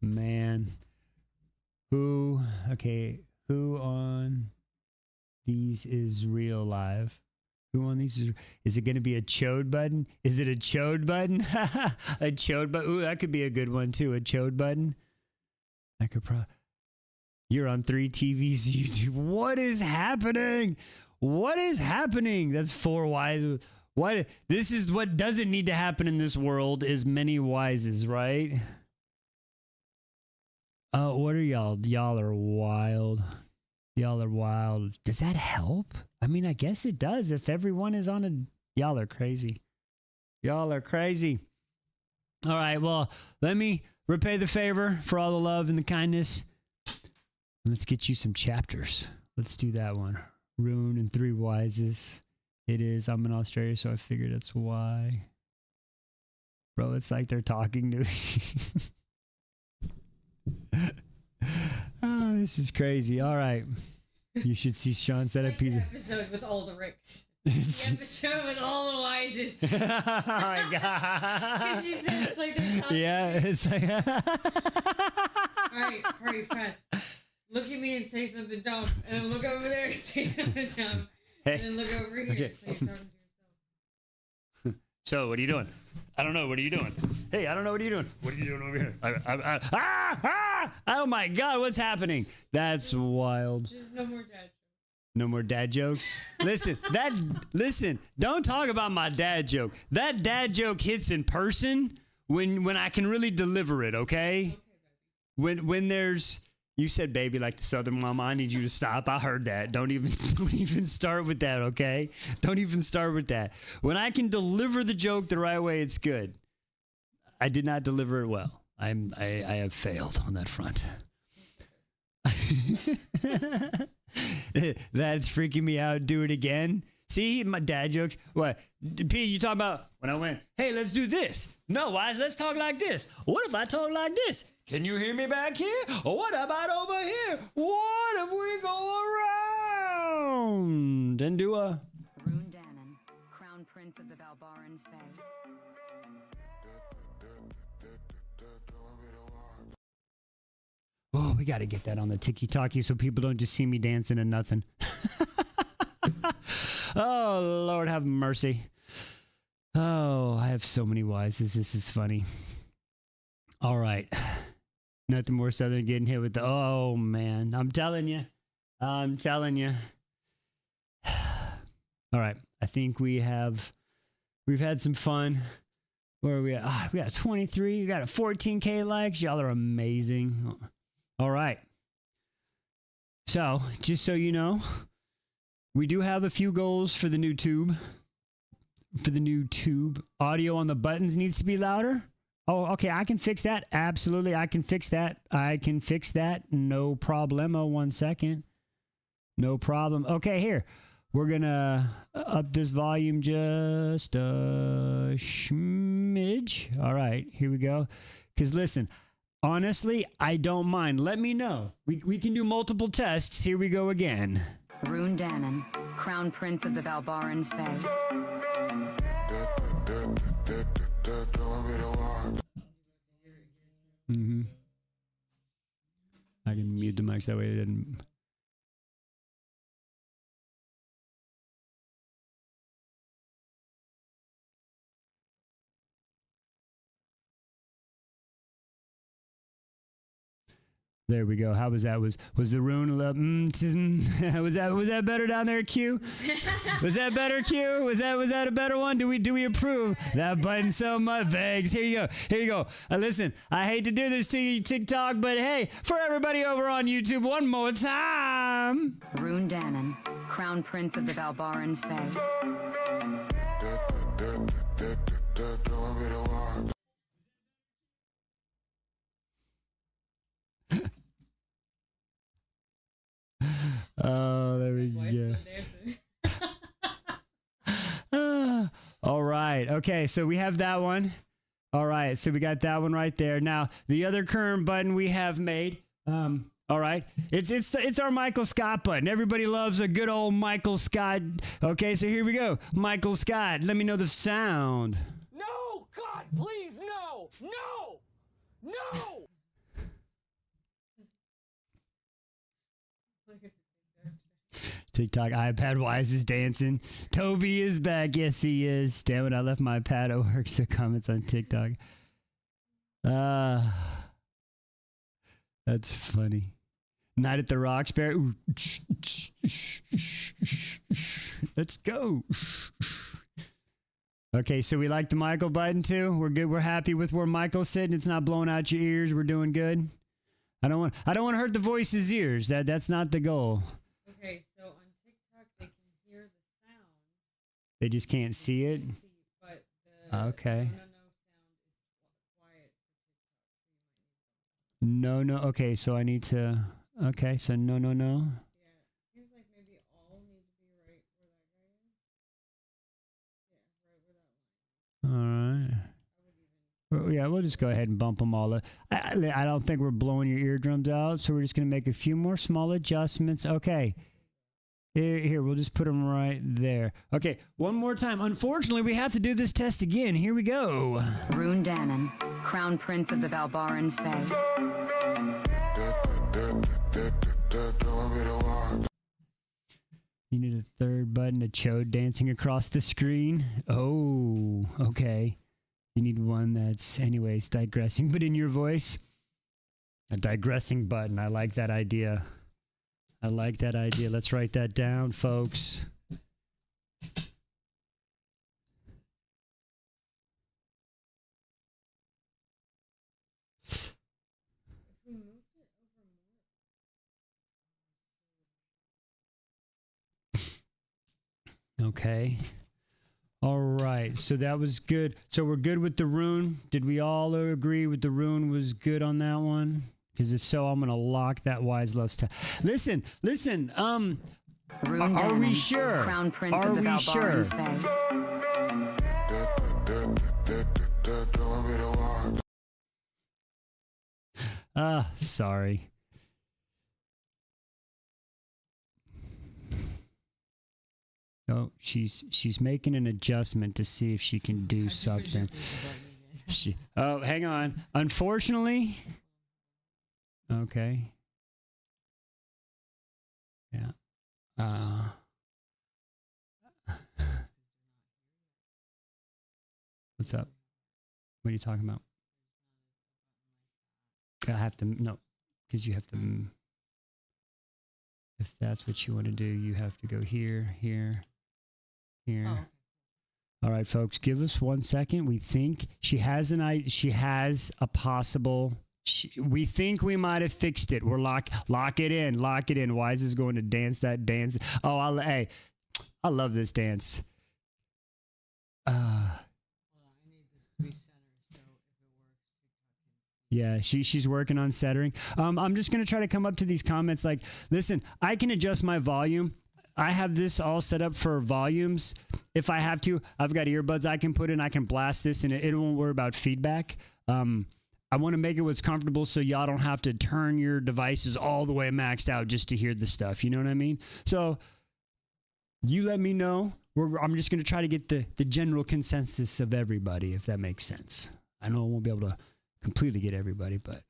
Man. Who on these is real live? Who on these is it going to be a chode button? Is it a chode button? A chode button. Ooh, that could be a good one too. A chode button. I could probably. You're on 3 TVs YouTube. What is happening? What is happening? That's 4 wise. What? This is what doesn't need to happen in this world is many wises, right? Oh, what are y'all? Y'all are wild. Y'all are wild. Does that help? I mean, I guess it does. If everyone is on a... Y'all are crazy. Y'all are crazy. All right, well, let me repay the favor for all the love and the kindness. Let's get you some chapters. Let's do that one. Rune and 3 Wises. It is. I'm in Australia, so I figured that's why. Bro, it's like they're talking to me. Oh, this is crazy. All right. You should see Sean set up pizza. Episode with all the Ricks. The episode with all the Wises. Oh my god. She said it's like they're talking. Yeah, it's like All right, press. Look at me and say something dumb, and then look over there and say something dumb, Hey. and then look over here Okay. and say you're talking to yourself. So, what are you doing? I don't know. What are you doing? Hey, I don't know. What are you doing? What are you doing over here? Oh my God, what's happening? That's wild. Just no more dad. No more dad jokes. Listen, don't talk about my dad joke. That dad joke hits in person when I can really deliver it, okay? When there's you said baby like the Southern mama, I need you to stop. I heard that. Don't even start with that, okay? Don't even start with that. When I can deliver the joke the right way, it's good. I did not deliver it well. I have failed on that front. That's freaking me out. Do it again. See, my dad jokes. What? P, you talking about when I went, hey, let's do this. No, Wise, let's talk like this. What if I talk like this? Can you hear me back here? Or what about over here? What if we go around and do a... Rune Dannon, Crown Prince of the Balbaran Fae. Oh, we got to get that on the tiki-talkie so people don't just see me dancing and nothing. Oh, Lord, have mercy. Oh, I have so many wises. This is funny. All right. Nothing more so than getting hit with the... Oh, man. I'm telling you. All right. I think we've had some fun. Where are we at? We got 23. We got a 14K likes. Y'all are amazing. All right. So, just so you know, we do have a few goals for the new tube. Audio on the buttons needs to be louder. Oh, okay. I can fix that. Absolutely. I can fix that. No problemo. 1 second. No problem. Okay, here. We're going to up this volume just a smidge. All right. Here we go. Because listen, honestly, I don't mind. Let me know. We can do multiple tests. Here we go again. Rune Dannon, Crown Prince of the Balbaran Fae. Mm-hmm. I can mute the mics that way it didn't. There we go. How was that? Was the rune? Was that better down there, Q? Was that better, Q? Was that a better one? Do we approve that button so much? Vegs. Here you go. Listen, I hate to do this to you, TikTok, but hey, for everybody over on YouTube, one more time. Rune Dannon, Crown Prince of the Balbaran Fae. Oh, there we go. All right. Okay, so we have that one. All right, so we got that one right there. Now, the other current button we have made. All right, it's our Michael Scott button. Everybody loves a good old Michael Scott. Okay, so here we go. Michael Scott, let me know the sound. No! God, please, no! No! No! TikTok iPad Wise is dancing. Toby is back. Yes, he is. Damn it, I left my pad at work, so comments on TikTok. That's funny. Night at the Roxbury. Ooh. Let's go. Okay, so we like the Michael button too. We're good. We're happy with where Michael's sitting. It's not blowing out your ears. We're doing good. I don't want to hurt the voice's ears. That's not the goal. Okay, so on TikTok they can hear the sound. They just can't see it. But the Okay. no sound is quiet. No. Okay, so I need to. Okay, so no. Yeah, seems like maybe all need to be right where that guy is. Yeah, right where that line. All right. Well, yeah, we'll just go ahead and bump them all up. I don't think we're blowing your eardrums out, so we're just going to make a few more small adjustments. Okay. Here, we'll just put them right there. Okay, one more time. Unfortunately, we have to do this test again. Here we go. Rune Dannon, Crown Prince of the Valbaran Fae. You need a third button to Chode dancing across the screen. Oh, okay. You need one that's, anyways, digressing, but in your voice. A digressing button. I like that idea. Let's write that down, folks. Okay. All right. So that was good. So we're good with the rune. Did we all agree with the rune was good on that one? Because if so, I'm going to lock that Wise Loves test. Listen. Rune Are we Dannon, sure? Crown Prince Are of the we sure? Valbaran Fae. Sorry. Oh, she's making an adjustment to see if she can do something. Hang on. Unfortunately. Okay. Yeah. What's up? What are you talking about? I have to, no, because you have to, if that's what you want to do, you have to go here. Oh. All right, folks, give us 1 second. We think she has a possible, we think we might have fixed it. We're lock it in. Wise is going to dance that dance. Oh, I love this dance. Yeah, she's working on centering. I'm just going to try to come up to these comments like, listen, I can adjust my volume. I have this all set up for volumes. If I have to, I've got earbuds I can put in. I can blast this and it won't worry about feedback. I want to make it what's comfortable so y'all don't have to turn your devices all the way maxed out just to hear the stuff. You know what I mean? So you let me know. I'm just going to try to get the general consensus of everybody, if that makes sense. I know I won't be able to completely get everybody, but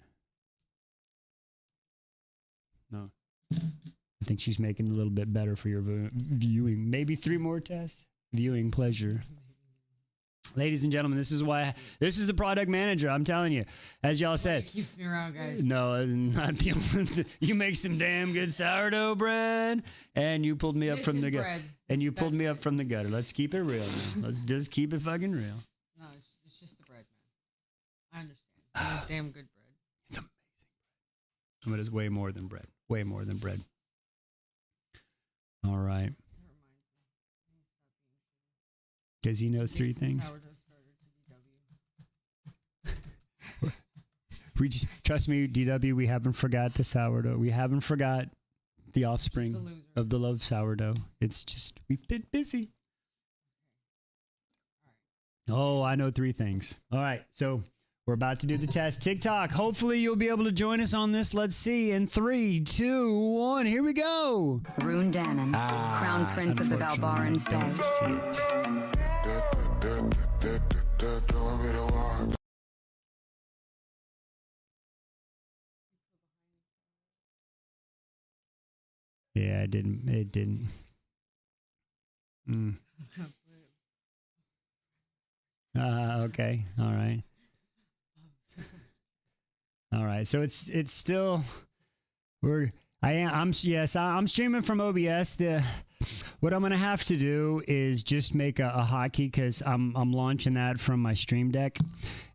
no. I think she's making it a little bit better for your viewing. Maybe 3 more tests. Viewing pleasure. Ladies and gentlemen, this is the product manager. I'm telling you, as y'all said. It keeps me around, guys. No, not the only. You make some damn good sourdough bread, and you pulled me up from the gutter. And you pulled me up from the gutter. Let's keep it real, man. Let's just keep it fucking real. No, it's just the bread, man. I understand. It's damn good bread. It's amazing. But it's way more than bread. Way more than bread. All right. Because he knows 3 things. We just trust me, DW. We haven't forgot the sourdough. We haven't forgot the offspring of the love sourdough. It's just we've been busy. Oh, I know 3 things. All right, so we're about to do the test. TikTok. Hopefully, you'll be able to join us on this. Let's see. In 3, 2, 1. Here we go. Rune Dannon, Crown Prince of the Valbaran Don't see it. Yeah, it didn't. It didn't. Okay. All right. All right. So it's still I'm streaming from OBS. What I'm gonna have to do is just make a hotkey because I'm launching that from my Stream Deck,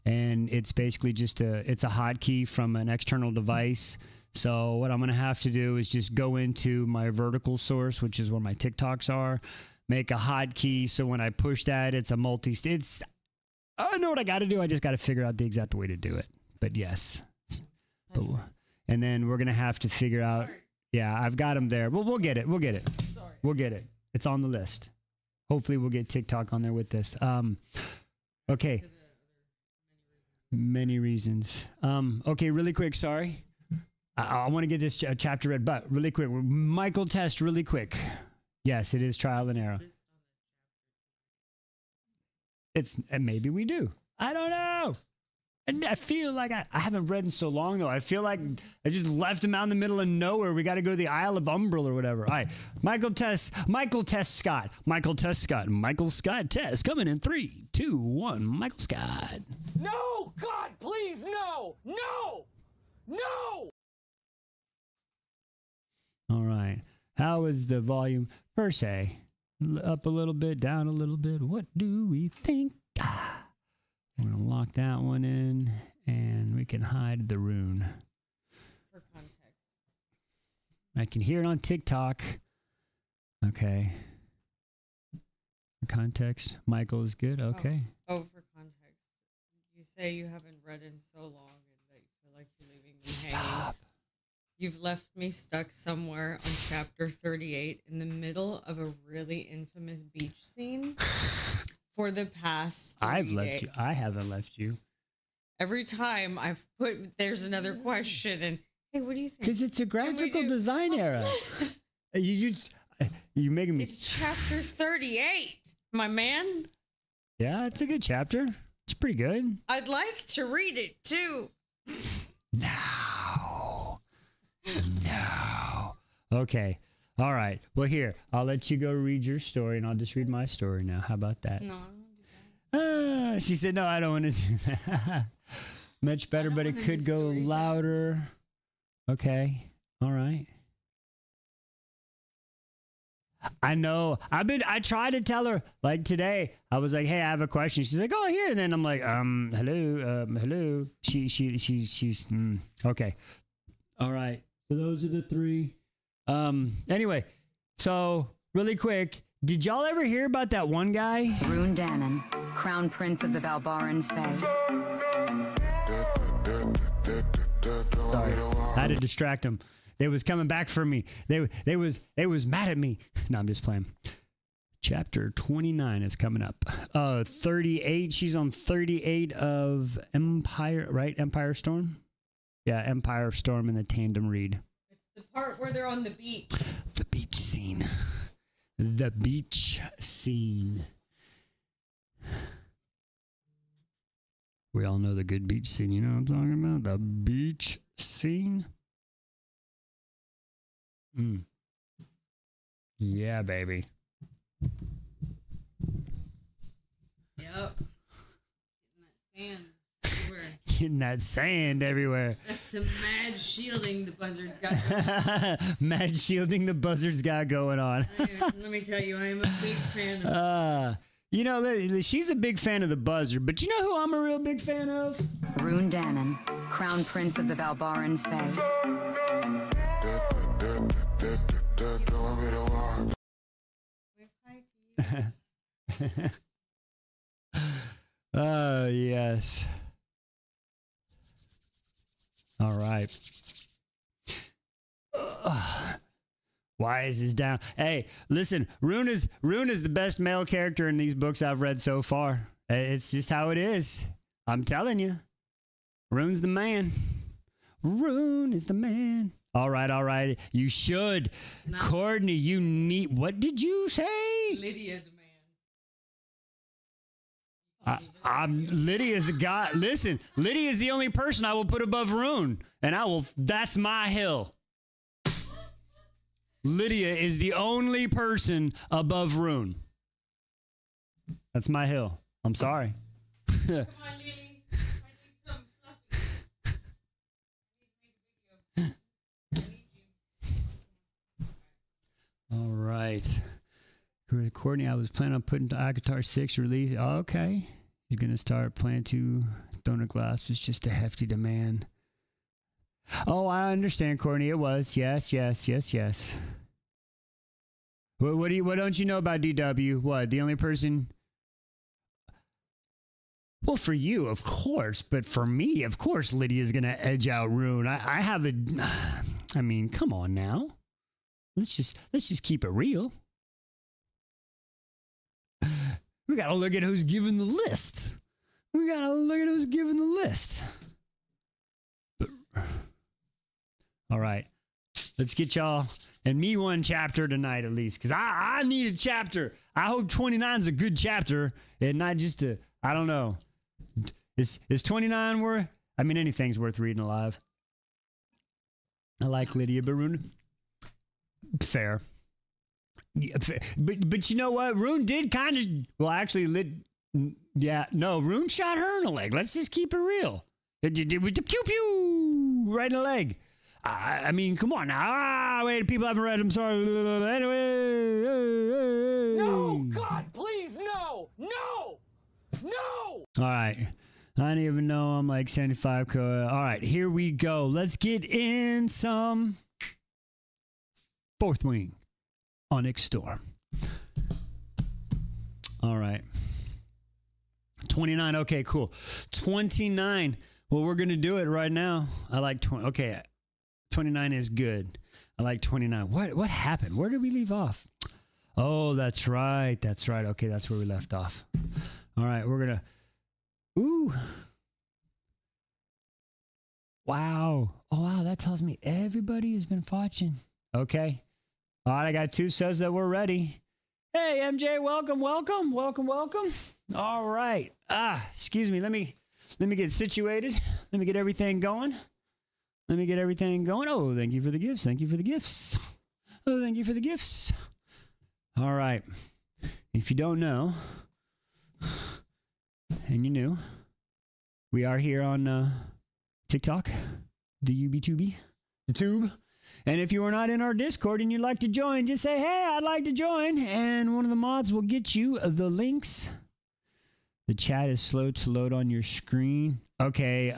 and it's basically just a hotkey from an external device. So what I'm gonna have to do is just go into my vertical source, which is where my TikToks are, make a hotkey. So when I push that, it's a I know what I got to do. I just got to figure out the exact way to do it. But yes, and then we're gonna have to figure out. Yeah, I've got them there. We'll get it. We'll get it. We'll get it. It's on the list. Hopefully, we'll get TikTok on there with this. Okay. Many reasons. Okay, really quick. Sorry. I want to get this chapter read, but really quick. Michael Test, really quick. Yes, it is trial and error. Maybe we do. I don't know. And I feel like I haven't read in so long, though. I feel like I just left him out in the middle of nowhere. We got to go to the Isle of Umbril or whatever. All right. Michael Scott. Michael Scott Test coming in 3, 2, 1. Michael Scott. No! God, please, no! No! No! All right. How is the volume per se? Up a little bit, down a little bit. What do we think? We're going to lock that one in, and we can hide the rune. For context. I can hear it on TikTok. Okay. For context, Michael is good. Okay. Oh, for context. You say you haven't read in so long and that you feel like you're leaving me hanging. You've left me stuck somewhere on chapter 38 in the middle of a really infamous beach scene. For the past 3 I've left days. you. I haven't left you. Every time I've put, there's another question, and hey, what do you think? Because it's a graphical design era. You making me. It's chapter 38, my man. Yeah, it's a good chapter. It's pretty good. I'd like to read it too. No. Okay. All right. Well, here, I'll let you go read your story, and I'll just read my story now. How about that? No, I don't want to do that. She said, no, I don't want to do that. Much better, but it could go louder. Okay. All right. I know. I tried to tell her, like today, I was like, hey, I have a question. She's like, oh, here. And then I'm like, hello. She's okay. All right. So those are the 3. Anyway, so really quick, did y'all ever hear about that one guy? Rune Danon, Crown Prince of the Valbaran Fae. Sorry, I had to distract him. They was coming back for me. They was mad at me. No, I'm just playing. Chapter 29 is coming up. 38. She's on 38 of Empire, right? Empire Storm. Yeah, Empire Storm in the tandem read. The part where they're on the beach. The beach scene. The beach scene. We all know the good beach scene. You know what I'm talking about? The beach scene. Yeah, baby. Yep. Sand. Getting that sand everywhere. That's some mad shielding the buzzards got. Mad shielding the buzzards got going on. Let me tell you, I am a big fan of. You know, she's a big fan of the buzzard, but you know who I'm a real big fan of? Rune Danon, Crown Prince of the Valbaran Fae. Yes. All right. Why is this down? Hey, listen, Rune is the best male character in these books I've read so far. It's just how it is. I'm telling you. Rune's the man. Rune is the man. All right. You should. No. Courtney, you need. What did you say? Lydia the man. Lydia's a guy. Listen, Lydia is the only person I will put above Rune, and that's my hill. Lydia is the only person above Rune. That's my hill. I'm sorry. Come on, Lily. I need some fluffy. I need you. All right. Courtney, I was planning on putting the Akatar 6 release. Oh, okay. He's going to start planning to Donut Glass was just a hefty demand. Oh, I understand, Courtney. It was. Yes. What don't you know about DW? What, the only person? Well, for you, of course, but for me, of course, Lydia's going to edge out Rune. I have a, I mean, come on now. Let's just keep it real. We got to look at who's giving the list. All right. Let's get y'all and me one chapter tonight at least, because I need a chapter. I hope 29 is a good chapter and not just a, I don't know. Is 29 worth? I mean, anything's worth reading alive. I like Lydia Barun. Fair. Yeah, but you know what? Rune did kind of, well, actually, Rune shot her in the leg. Let's just keep it real. With the pew-pew right in the leg. I mean, come on now. Wait, people haven't read. I'm sorry. Anyway. No, God, please, no! No! No! All right. I don't even know. I'm like 75. All right, here we go. Let's get in some Fourth Wing Onyx Storm. All right. 29. Okay, cool. 29. Well, we're going to do it right now. I like 20. Okay. 29 is good. I like 29. What happened? Where did we leave off? Oh, that's right. Okay, that's where we left off. All right, we're going to... Ooh. Wow. Oh, wow, that tells me everybody has been watching. Okay. All right, I got 2 says that we're ready. Hey, MJ, welcome. All right. Excuse me. Let me get situated. Let me get everything going. Oh, thank you for the gifts. Oh, thank you for the gifts. All right. If you don't know, and you knew, we are here on TikTok, the UB2B, the tube. And if you are not in our Discord and you'd like to join, just say, hey, I'd like to join. And one of the mods will get you the links. The chat is slow to load on your screen. Okay,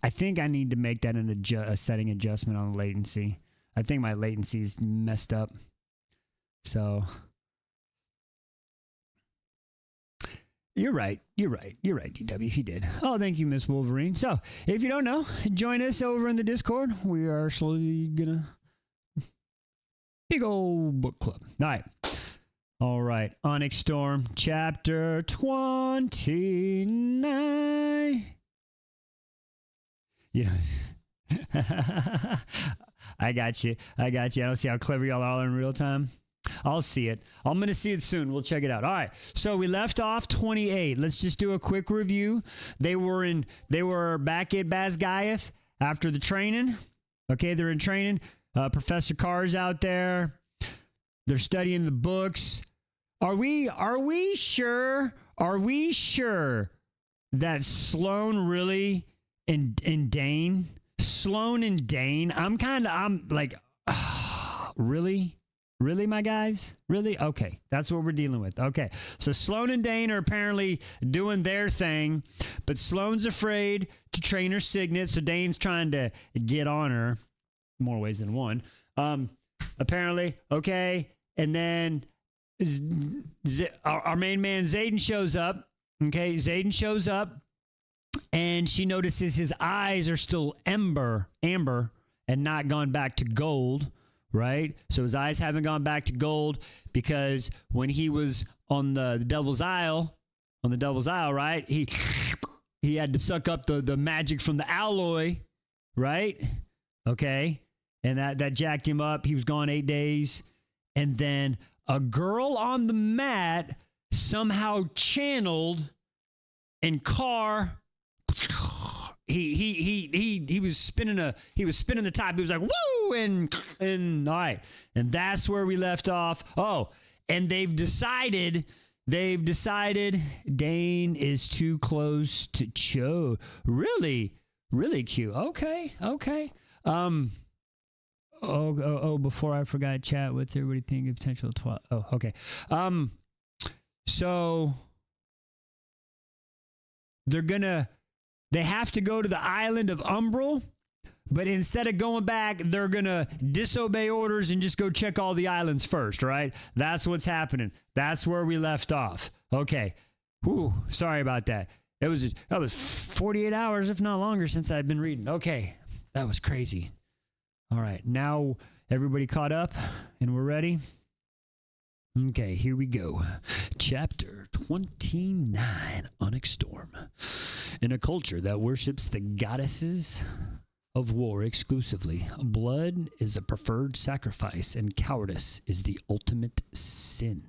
I think I need to make that a setting adjustment on latency. I think my latency's messed up. So you're right, DW. He did. Oh, thank you, Miss Wolverine. So if you don't know, join us over in the Discord. We are slowly gonna big old book club. All right. Onyx Storm, chapter 29. You know, I got you. I don't see how clever y'all are in real time. I'll see it. I'm going to see it soon. We'll check it out. All right. So we left off 28. Let's just do a quick review. They were back at Basgiath after the training. Okay. They're in training. Professor Carr's out there. They're studying the books. Are we sure that Sloane really and Dane, Sloane and Dane, I'm like, really, my guys? Really? Okay. That's what we're dealing with. Okay. So Sloane and Dane are apparently doing their thing, but Sloane's afraid to train her signet. So Dane's trying to get on her more ways than one. Apparently. Okay. And then our main man Xaden shows up. Okay. Xaden shows up. And she notices his eyes are still amber and not gone back to gold, right? So his eyes haven't gone back to gold because when he was on the Devil's Isle, right? He had to suck up the magic from the alloy, right? Okay. And that jacked him up. He was gone 8 days. And then a girl on the mat somehow channeled and Carr he was spinning the top. He was like, woo, and all right. And that's where we left off. Oh, and they've decided Dane is too close to Cho. Really cute. Okay. Before I forgot, chat, what's everybody think of potential okay. So they have to go to the island of Umbral, but instead of going back, they're going to disobey orders and just go check all the islands first, right? That's what's happening. That's where we left off. Okay. Whew, sorry about that. That was 48 hours, if not longer, since I've been reading. Okay. That was crazy. All right. Now everybody caught up and we're ready. Okay, here we go. Chapter 29, Onyx Storm. In a culture that worships the goddesses of war exclusively, blood is the preferred sacrifice and cowardice is the ultimate sin.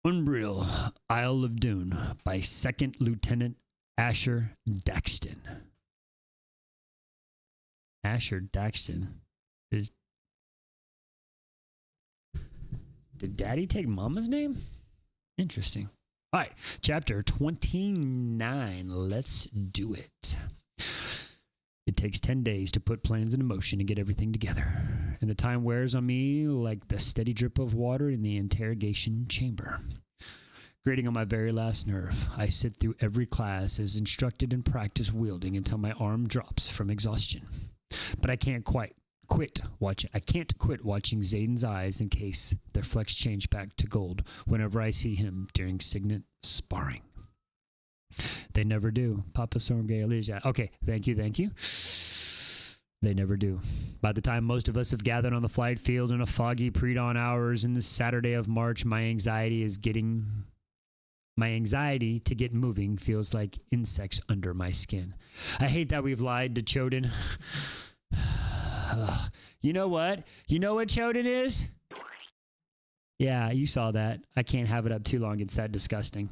Umbriel, Isle of Dune, by 2nd Lieutenant Asher Daxton. Asher Daxton is... Did Daddy take Mama's name? Interesting. All right, chapter 29. Let's do it. It takes 10 days to put plans into motion and get everything together. And the time wears on me like the steady drip of water in the interrogation chamber. Grating on my very last nerve, I sit through every class as instructed and practice wielding until my arm drops from exhaustion. But I can't quit watching Zayden's eyes in case their flecks change back to gold whenever I see him during Signet sparring. They never do. Papa Sormgay Elijah. Okay, thank you. They never do. By the time most of us have gathered on the flight field in a foggy pre-dawn hours in the Saturday of March, my anxiety to get moving feels like insects under my skin. I hate that we've lied to Choden. You know what? You know what Choden is? Yeah, you saw that. I can't have it up too long. It's that disgusting.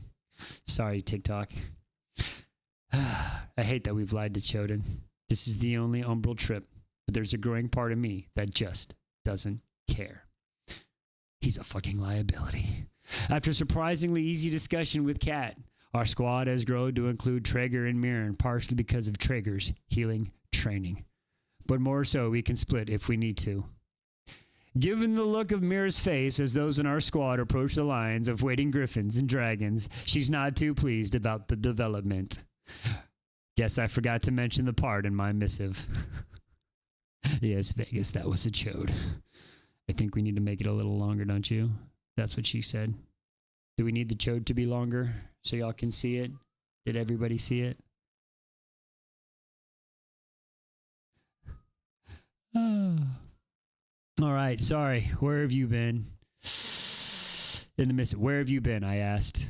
Sorry, TikTok. I hate that we've lied to Choden. This is the only Umbral trip, but there's a growing part of me that just doesn't care. He's a fucking liability. After surprisingly easy discussion with Kat, our squad has grown to include Traeger and Mirren, partially because of Traeger's healing training. But more so, we can split if we need to. Given the look of Mira's face as those in our squad approach the lines of waiting griffins and dragons, she's not too pleased about the development. Guess I forgot to mention the part in my missive. Yes, Vegas, that was a chode. I think we need to make it a little longer, don't you? That's what she said. Do we need the chode to be longer so y'all can see it? Did everybody see it? All right, sorry. Where have you been? In the midst, where have you been? I asked.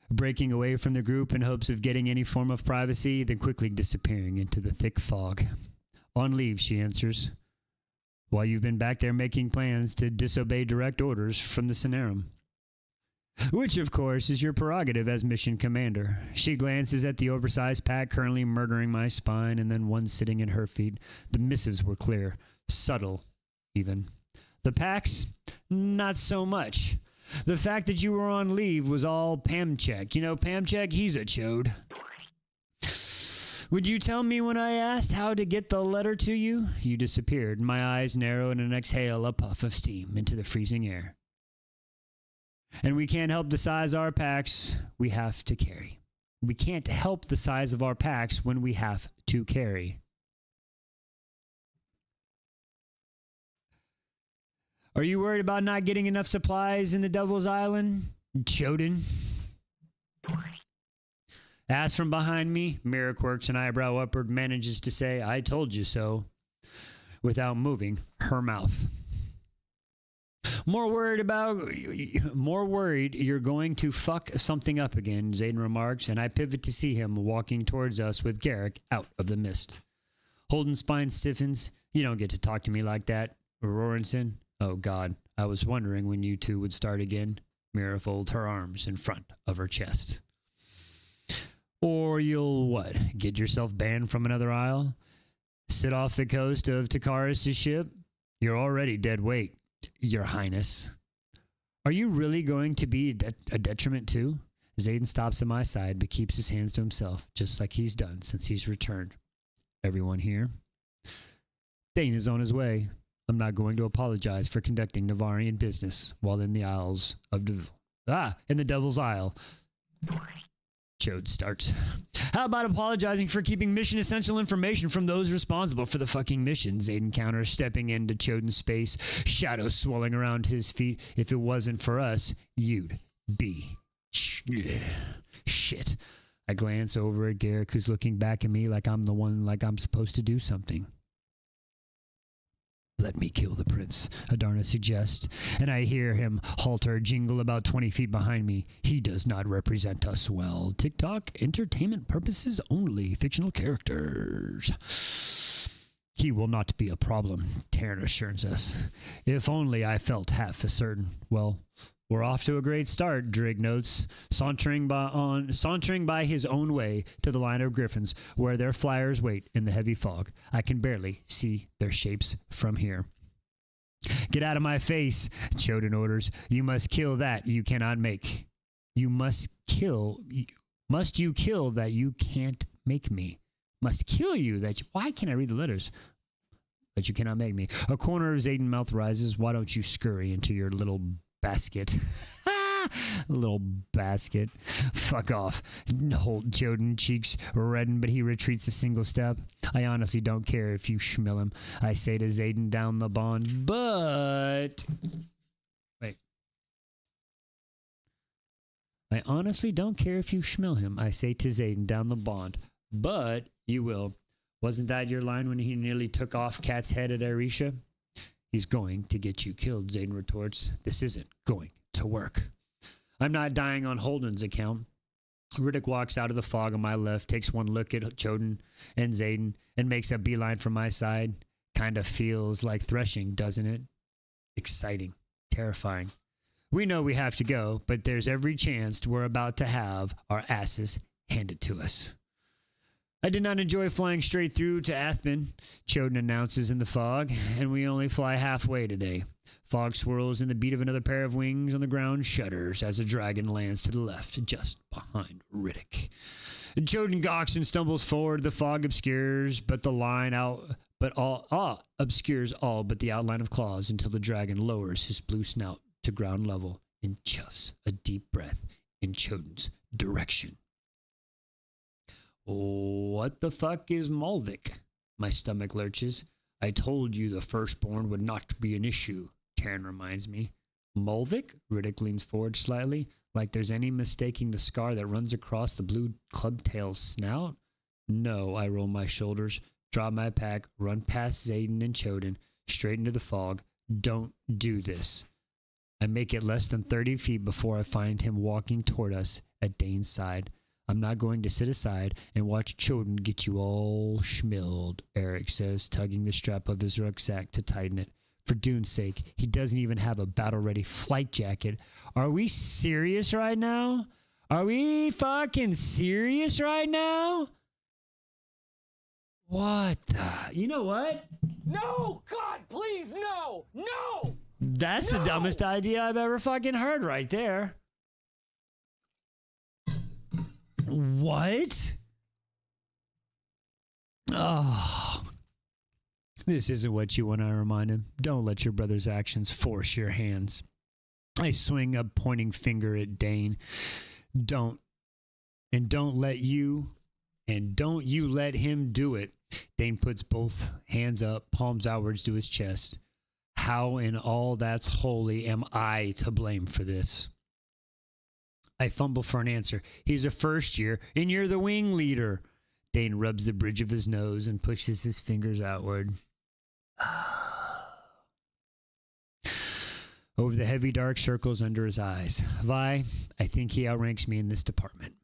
Breaking away from the group in hopes of getting any form of privacy, then quickly disappearing into the thick fog. On leave, she answers. While you've been back there making plans to disobey direct orders from the Cinerum. Which, of course, is your prerogative as mission commander. She glances at the oversized pack currently murdering my spine and then one sitting at her feet. The misses were clear. Subtle, even. The packs? Not so much. The fact that you were on leave was all Pamchek. You know Pamchek? He's a chode. Would you tell me when I asked how to get the letter to you? You disappeared. My eyes narrowed and exhale a puff of steam into the freezing air. And we can't help the size of our packs we have to carry. We can't help the size of our packs when we have to carry. Are you worried about not getting enough supplies in the Devil's Island? Choden. As from behind me, Mira quirks an eyebrow upward, manages to say, I told you so, without moving her mouth. More worried you're going to fuck something up again, Zayden remarks, and I pivot to see him walking towards us with Garrick out of the mist. Holden's spine stiffens. You don't get to talk to me like that, Rorinson. Oh, God, I was wondering when you two would start again. Mira folds her arms in front of her chest. Or you'll what? Get yourself banned from another isle? Sit off the coast of Takaris' ship? You're already dead weight, Your Highness. Are you really going to be a detriment too? Xaden stops at my side but keeps his hands to himself, just like he's done since he's returned. Everyone here? Dane is on his way. I'm not going to apologize for conducting Navarian business while in the Isles of Devil. In the Devil's Isle. Chode starts. How about apologizing for keeping mission essential information from those responsible for the fucking mission? Xaden counters, stepping into Choden's space, shadows swelling around his feet. If it wasn't for us, you'd be. Shit. I glance over at Garrick, who's looking back at me like I'm the one, like I'm supposed to do something. Let me kill the prince, Adarna suggests, and I hear him halter jingle about 20 feet behind me. He does not represent us well. TikTok, entertainment purposes only, fictional characters. He will not be a problem, Taryn assures us. If only I felt half as certain. Well, we're off to a great start, Drake notes, sauntering by his own way to the line of griffins, where their flyers wait in the heavy fog. I can barely see their shapes from here. Get out of my face, Choden orders. You must kill that you cannot make. Must you kill that you can't make me? Must kill you that you... Why can't I read the letters? That you cannot make me. A corner of Xaden's mouth rises. Why don't you scurry into your little basket? Little basket. Fuck off. Choden cheeks redden, but he retreats a single step. I honestly don't care if you schmill him, I say to Xaden down the bond, but... Wait. I honestly don't care if you schmill him, I say to Xaden down the bond, but you will. Wasn't that your line when he nearly took off Cat's head at Arisha? He's going to get you killed, Xaden retorts. This isn't going to work. I'm not dying on Holden's account. Riddick walks out of the fog on my left, takes one look at Choden and Xaden, and makes a beeline for my side. Kind of feels like threshing, doesn't it? Exciting. Terrifying. We know we have to go, but there's every chance we're about to have our asses handed to us. I did not enjoy flying straight through to Athman, Choden announces in the fog, and we only fly halfway today. Fog swirls and the beat of another pair of wings on the ground shudders as a dragon lands to the left, just behind Riddick. Choden gawks and stumbles forward. The fog obscures, obscures all but the outline of claws until the dragon lowers his blue snout to ground level and chuffs a deep breath in Choden's direction. What the fuck is Malvik? My stomach lurches. I told you the firstborn would not be an issue, Taryn reminds me. Malvik? Riddick leans forward slightly, like there's any mistaking the scar that runs across the blue clubtail's snout. No, I roll my shoulders, drop my pack, run past Xaden and Choden, straight into the fog. Don't do this. I make it less than 30 feet before I find him walking toward us at Dane's side. I'm not going to sit aside and watch Choden get you all schmilled, Eric says, tugging the strap of his rucksack to tighten it. For Dune's sake, he doesn't even have a battle-ready flight jacket. Are we serious right now? Are we fucking serious right now? What the... You know what? No! God, please, no! No! That's the dumbest idea I've ever fucking heard right there. What? Oh. This isn't what you want, I remind him. Don't let your brother's actions force your hands. I swing a pointing finger at Dane. Don't let you let him do it. Dane puts both hands up, palms outwards to his chest. How in all that's holy am I to blame for this? I fumble for an answer. He's a first year, and you're the wing leader. Dane rubs the bridge of his nose and pushes his fingers outward. Over the heavy dark circles under his eyes. Vi, I think he outranks me in this department.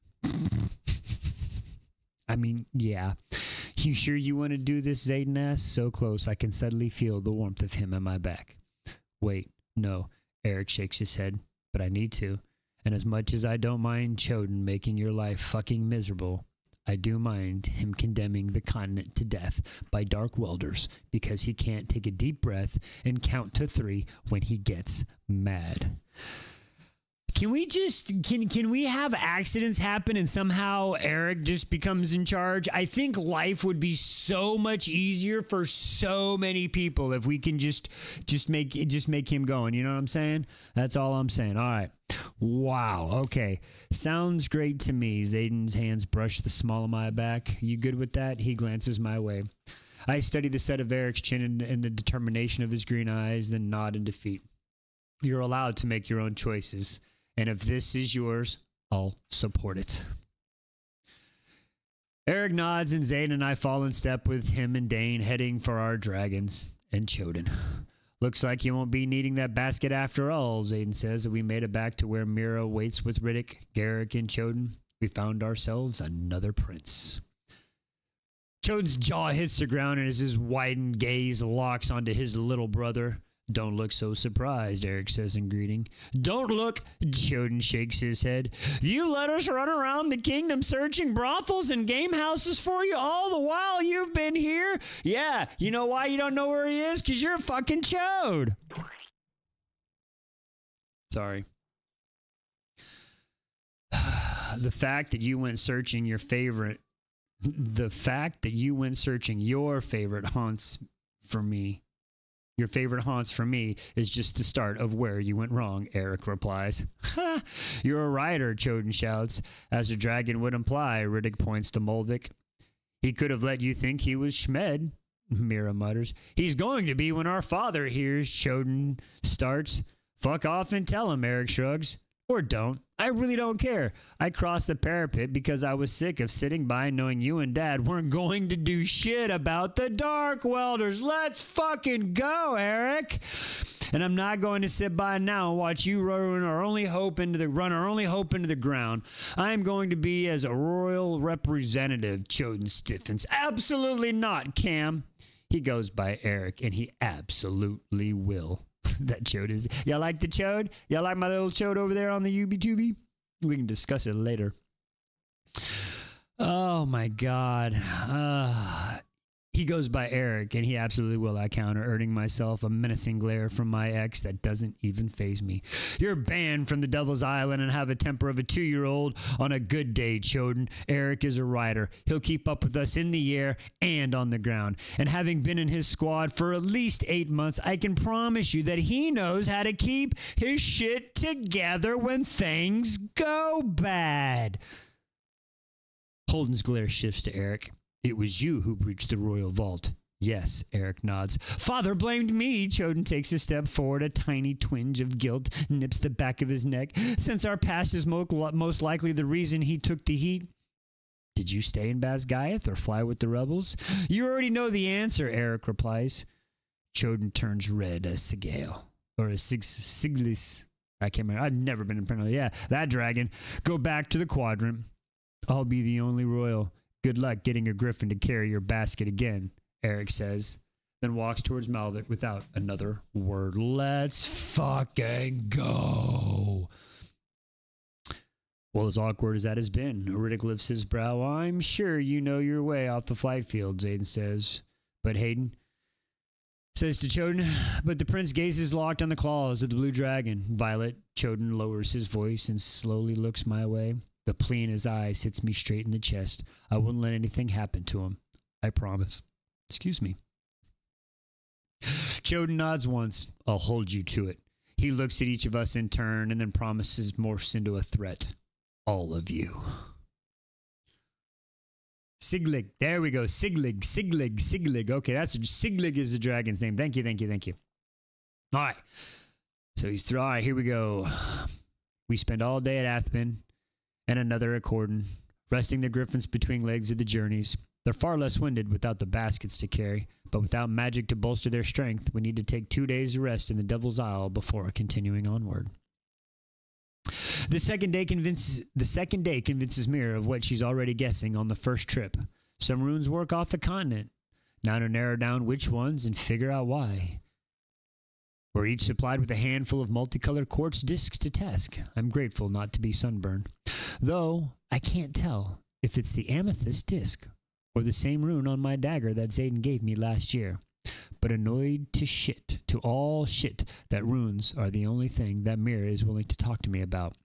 I mean, yeah. You sure you want to do this, Xaden asks? So close, I can suddenly feel the warmth of him at my back. Wait, no. Eric shakes his head, but I need to. And as much as I don't mind Choden making your life fucking miserable, I do mind him condemning the continent to death by dark welders because he can't take a deep breath and count to 3 when he gets mad. Can we have accidents happen and somehow Eric just becomes in charge? I think life would be so much easier for so many people if we can just make him going. You know what I'm saying? That's all I'm saying. All right. Wow. Okay. Sounds great to me. Zayden's hands brush the small of my back. You good with that? He glances my way. I study the set of Eric's chin and the determination of his green eyes, then nod in defeat. You're allowed to make your own choices. And if this is yours, I'll support it. Eric nods and Zayden and I fall in step with him and Dane heading for our dragons and Choden. Looks like you won't be needing that basket after all, Zayden says. We made it back to where Mira waits with Riddick, Garrick, and Choden. We found ourselves another prince. Choden's jaw hits the ground and as his widened gaze locks onto his little brother. Don't look so surprised, Eric says in greeting. Don't look, Choden shakes his head. You let us run around the kingdom searching brothels and game houses for you all the while you've been here? Yeah, you know why you don't know where he is? Because you're a fucking chode. Sorry. The fact that you went searching your favorite haunts for me. Your favorite haunts for me is just the start of where you went wrong, Eric replies. Ha! You're a rider, Choden shouts. As the dragon would imply, Riddick points to Molvik. He could have let you think he was Schmed, Mira mutters. He's going to be when our father hears, Choden starts. Fuck off and tell him, Eric shrugs. Or don't. I really don't care. I crossed the parapet because I was sick of sitting by knowing you and Dad weren't going to do shit about the Dark Welders. Let's fucking go, Eric. And I'm not going to sit by now and watch you run our only hope into the ground. I'm going to be as a royal representative, Choden stiffens. Absolutely not, Cam. He goes by Eric, and he absolutely will. That chode is. Y'all like the chode? Y'all like my little chode over there on the UB2B? We can discuss it later. Oh my God. He goes by Eric, and he absolutely will, I counter, earning myself a menacing glare from my ex that doesn't even faze me. You're banned from the Devil's Island and have a temper of a 2-year-old on a good day, Choden. Eric is a rider. He'll keep up with us in the air and on the ground. And having been in his squad for at least 8 months, I can promise you that he knows how to keep his shit together when things go bad. Holden's glare shifts to Eric. It was you who breached the royal vault. Yes, Eric nods. Father blamed me. Choden takes a step forward. A tiny twinge of guilt nips the back of his neck. Since our past is most likely the reason he took the heat. Did you stay in Basgiath or fly with the rebels? You already know the answer, Eric replies. Choden turns red as Sigale. Or as Siglis. I can't remember. I've never been in front of it. Yeah, that dragon. Go back to the quadrant. I'll be the only royal. Good luck getting a griffin to carry your basket again, Eric says, then walks towards Malvik without another word. Let's fucking go. Well, as awkward as that has been, Riddick lifts his brow. I'm sure you know your way off the flight field, Zayden says. But Hayden says to Choden, but the prince gazes locked on the claws of the blue dragon. Violet, Choden lowers his voice and slowly looks my way. The plea in his eyes hits me straight in the chest. I wouldn't let anything happen to him. I promise. Excuse me. Choden nods once. I'll hold you to it. He looks at each of us in turn and then promises morphs into a threat. All of you. Siglig. There we go. Siglig. Okay, Siglig is the dragon's name. Thank you. All right. So he's through. All right, here we go. We spend all day at Athpin. And another at Corden, resting the griffins between legs of the journeys. They're far less winded without the baskets to carry, but without magic to bolster their strength, we need to take 2 days to rest in the Devil's Isle before continuing onward. The second day convinces Mira of what she's already guessing on the first trip. Some runes work off the continent. Now to narrow down which ones and figure out why. We're each supplied with a handful of multicolored quartz discs to test. I'm grateful not to be sunburned, though I can't tell if it's the amethyst disc or the same rune on my dagger that Zayden gave me last year. But annoyed to all shit, that runes are the only thing that Mira is willing to talk to me about.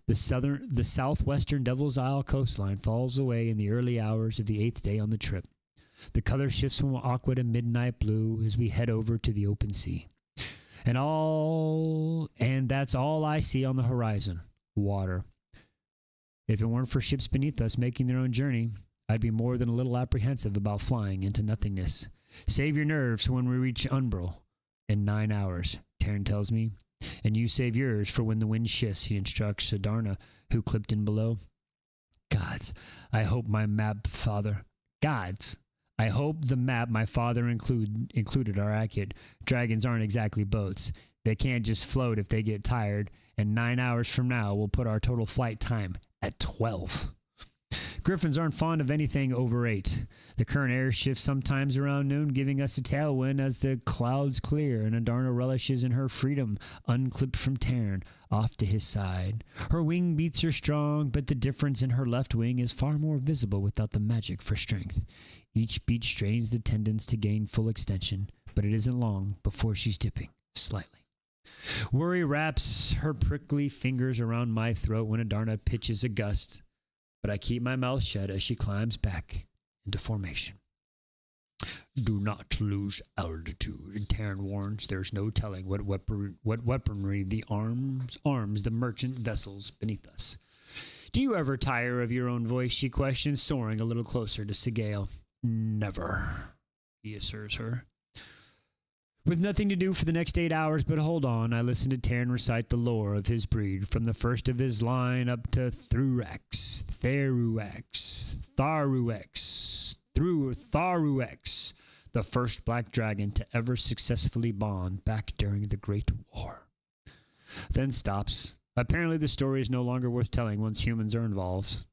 The southwestern Devil's Isle coastline falls away in the early hours of the 8th day on the trip. The color shifts from aqua to midnight blue as we head over to the open sea. And that's all I see on the horizon. Water. If it weren't for ships beneath us making their own journey, I'd be more than a little apprehensive about flying into nothingness. Save your nerves when we reach Umbral in 9 hours, Taryn tells me. And you save yours for when the wind shifts, he instructs Adarna, who clipped in below. Gods, I hope the map my father included are accurate. Dragons aren't exactly boats. They can't just float if they get tired, and 9 hours from now we'll put our total flight time at 12. Griffins aren't fond of anything over 8. The current air shifts sometimes around noon, giving us a tailwind as the clouds clear, and Adarna relishes in her freedom, unclipped from Taryn, off to his side. Her wing beats are strong, but the difference in her left wing is far more visible without the magic for strength. Each beat strains the tendons to gain full extension, but it isn't long before she's dipping slightly. Worry wraps her prickly fingers around my throat when Adarna pitches a gust, but I keep my mouth shut as she climbs back into formation. Do not lose altitude, Taryn warns. There's no telling what weaponry the arms the merchant vessels beneath us. Do you ever tire of your own voice, she questions, soaring a little closer to Sigale. Never, he assures her. With nothing to do for the next 8 hours but hold on, I listen to Taryn recite the lore of his breed, from the first of his line up to Thruex, Tharuex, the first black dragon to ever successfully bond back during the Great War. Then stops. Apparently the story is no longer worth telling once humans are involved.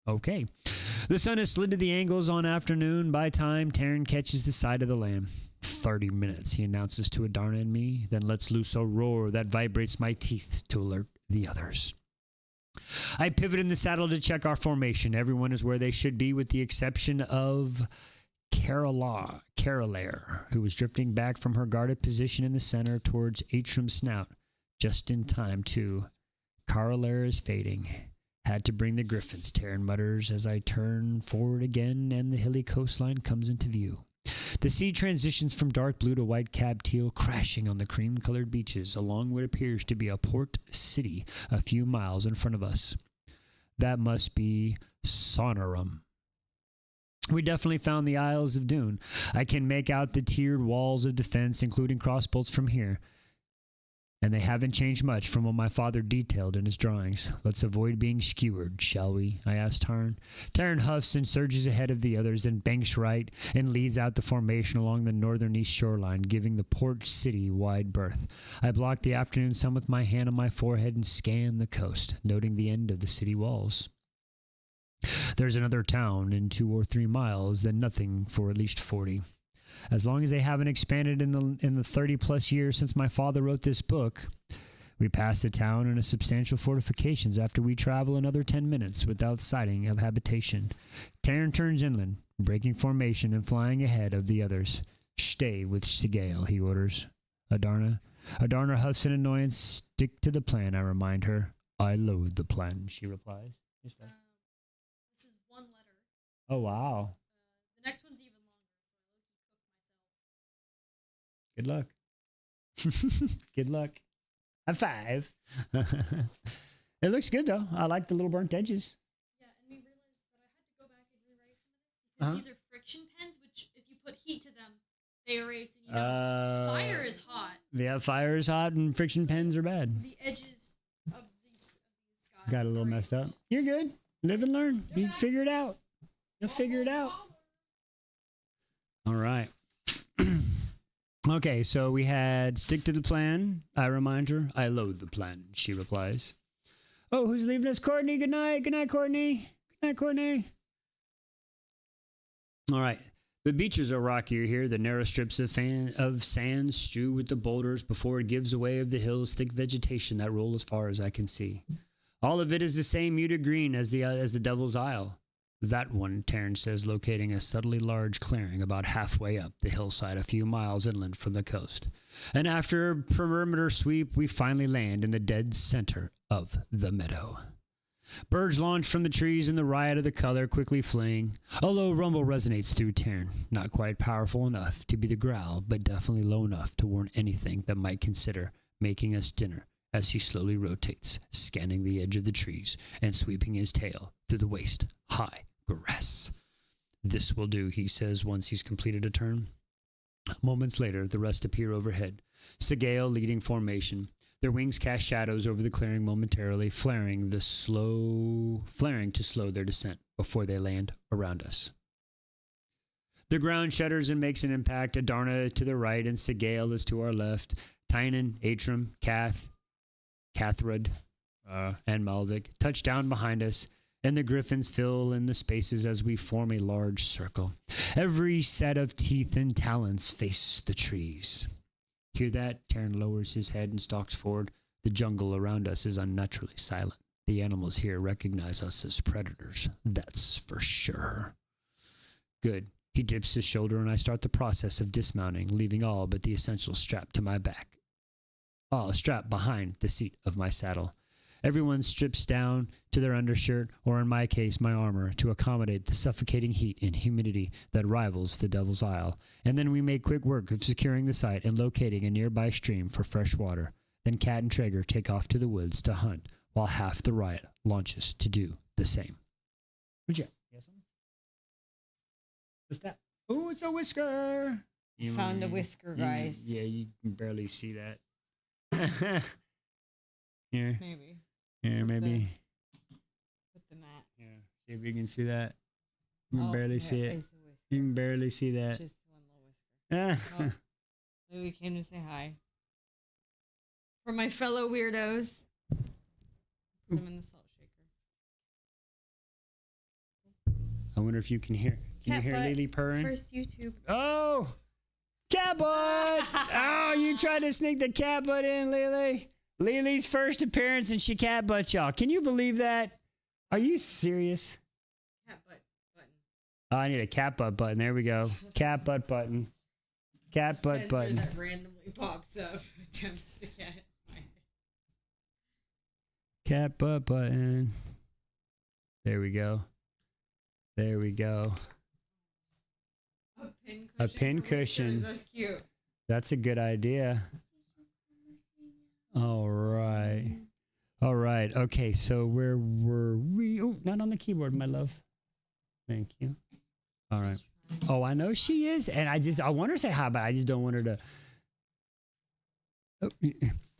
Okay. The sun has slid to the angles on afternoon. By time Taryn catches the side of the land. 30 minutes, he announces to Adarna and me, then lets loose a roar that vibrates my teeth to alert the others. I pivot in the saddle to check our formation. Everyone is where they should be, with the exception of Carolaire, who was drifting back from her guarded position in the center towards Atrium's snout, just in time too. Carolaire is fading. Had to bring the griffins, Taryn mutters as I turn forward again and the hilly coastline comes into view. The sea transitions from dark blue to white-capped teal, crashing on the cream-colored beaches along what appears to be a port city a few miles in front of us. That must be Sonorum. We definitely found the Isles of Dune. I can make out the tiered walls of defense, including crossbolts from here. And they haven't changed much from what my father detailed in his drawings. Let's avoid being skewered, shall we? I asked Taryn. Taryn huffs and surges ahead of the others and banks right and leads out the formation along the northern east shoreline, giving the port city wide berth. I block the afternoon sun with my hand on my forehead and scan the coast, noting the end of the city walls. There's another town in 2 or 3 miles, then nothing for at least 40. As long as they haven't expanded in the 30-plus years since my father wrote this book. We pass the town and a substantial fortifications after we travel another 10 minutes without sighting of habitation. Taryn turns inland, breaking formation and flying ahead of the others. Stay with Sigale, he orders. Adarna huffs in annoyance. Stick to the plan, I remind her. I loathe the plan, she replies. This is one letter. Oh, wow. The next one's even longer, so I Good luck. Good luck. High five. It looks good, though. I like the little burnt edges. yeah, and we realized that I had to go back and rewrite some of this because these are friction pens, which if you put heat to them, they erase. And fire is hot. Yeah, fire is hot and friction pens are bad. The edges of these guys Got a little messed up. You're good. Live and learn. You figure it out. You'll figure it out. All right. Okay, so we had stick to the plan. I remind her. I loathe the plan, she replies. Oh, who's leaving us? Courtney. Good night. Good night, Courtney. Good night, Courtney. All right. The beaches are rockier here, the narrow strips of sand strew with the boulders before it gives away of the hill's thick vegetation that roll as far as I can see. All of it is the same muted green as the Devil's Isle. That one, Terrence says, locating a subtly large clearing about halfway up the hillside a few miles inland from the coast. And after a perimeter sweep, we finally land in the dead center of the meadow. Birds launch from the trees in the riot of the color, quickly fleeing. A low rumble resonates through Tarn, not quite powerful enough to be the growl, but definitely low enough to warn anything that might consider making us dinner, as he slowly rotates, scanning the edge of the trees and sweeping his tail through the waist-high grass. This will do, he says once he's completed a turn. Moments later, the rest appear overhead, Segale leading formation. Their wings cast shadows over the clearing momentarily, flaring to slow their descent before they land around us. The ground shudders and makes an impact. Adarna to the right and Segale is to our left. Tynan, Atrum, Cathrud, and Malvik touch down behind us, and the griffins fill in the spaces as we form a large circle. Every set of teeth and talons face the trees. Hear that? Tarn lowers his head and stalks forward. The jungle around us is unnaturally silent. The animals here recognize us as predators. That's for sure. Good. He dips his shoulder and I start the process of dismounting, leaving all but the essentials strapped to my back. All strapped behind the seat of my saddle. Everyone strips down to their undershirt, or in my case, my armor, to accommodate the suffocating heat and humidity that rivals the Devil's Isle. And then we make quick work of securing the site and locating a nearby stream for fresh water. Then Cat and Traeger take off to the woods to hunt, while half the riot launches to do the same. What'd you get? What's that? Oh, it's a whisker! Found a whisker, guys. Yeah, you can barely see that. Here. Maybe. Here, maybe. Put the mat. Yeah, see if you can see that. You can Oh, barely yeah, see I it. see whisker. You can barely see that. Just one little whisker. Oh, Lily came to say hi. For my fellow weirdos. Put them in the salt shaker. I wonder if you can hear. Can Cat you hear butt. Lily purring? First YouTube. Oh! Cat butt! Oh, you tried to sneak the cat butt in, Lily. Lily's first appearance and she cat butt y'all. Can you believe that? Are you serious? Cat butt button. Oh, I need a cat butt button. There we go. Cat butt button. Cat butt Sensor button. that randomly pops up. Attempts to get my... Cat butt button. There we go. There we go. A A pin cushion. pin for cushion. whiskers. That's cute. That's a good idea. All right. All right. Okay, so where were we? Oh, not on the keyboard, my love. Thank you. All right. Oh, I know she is. And I want her to say hi, but I just don't want her to. Oh,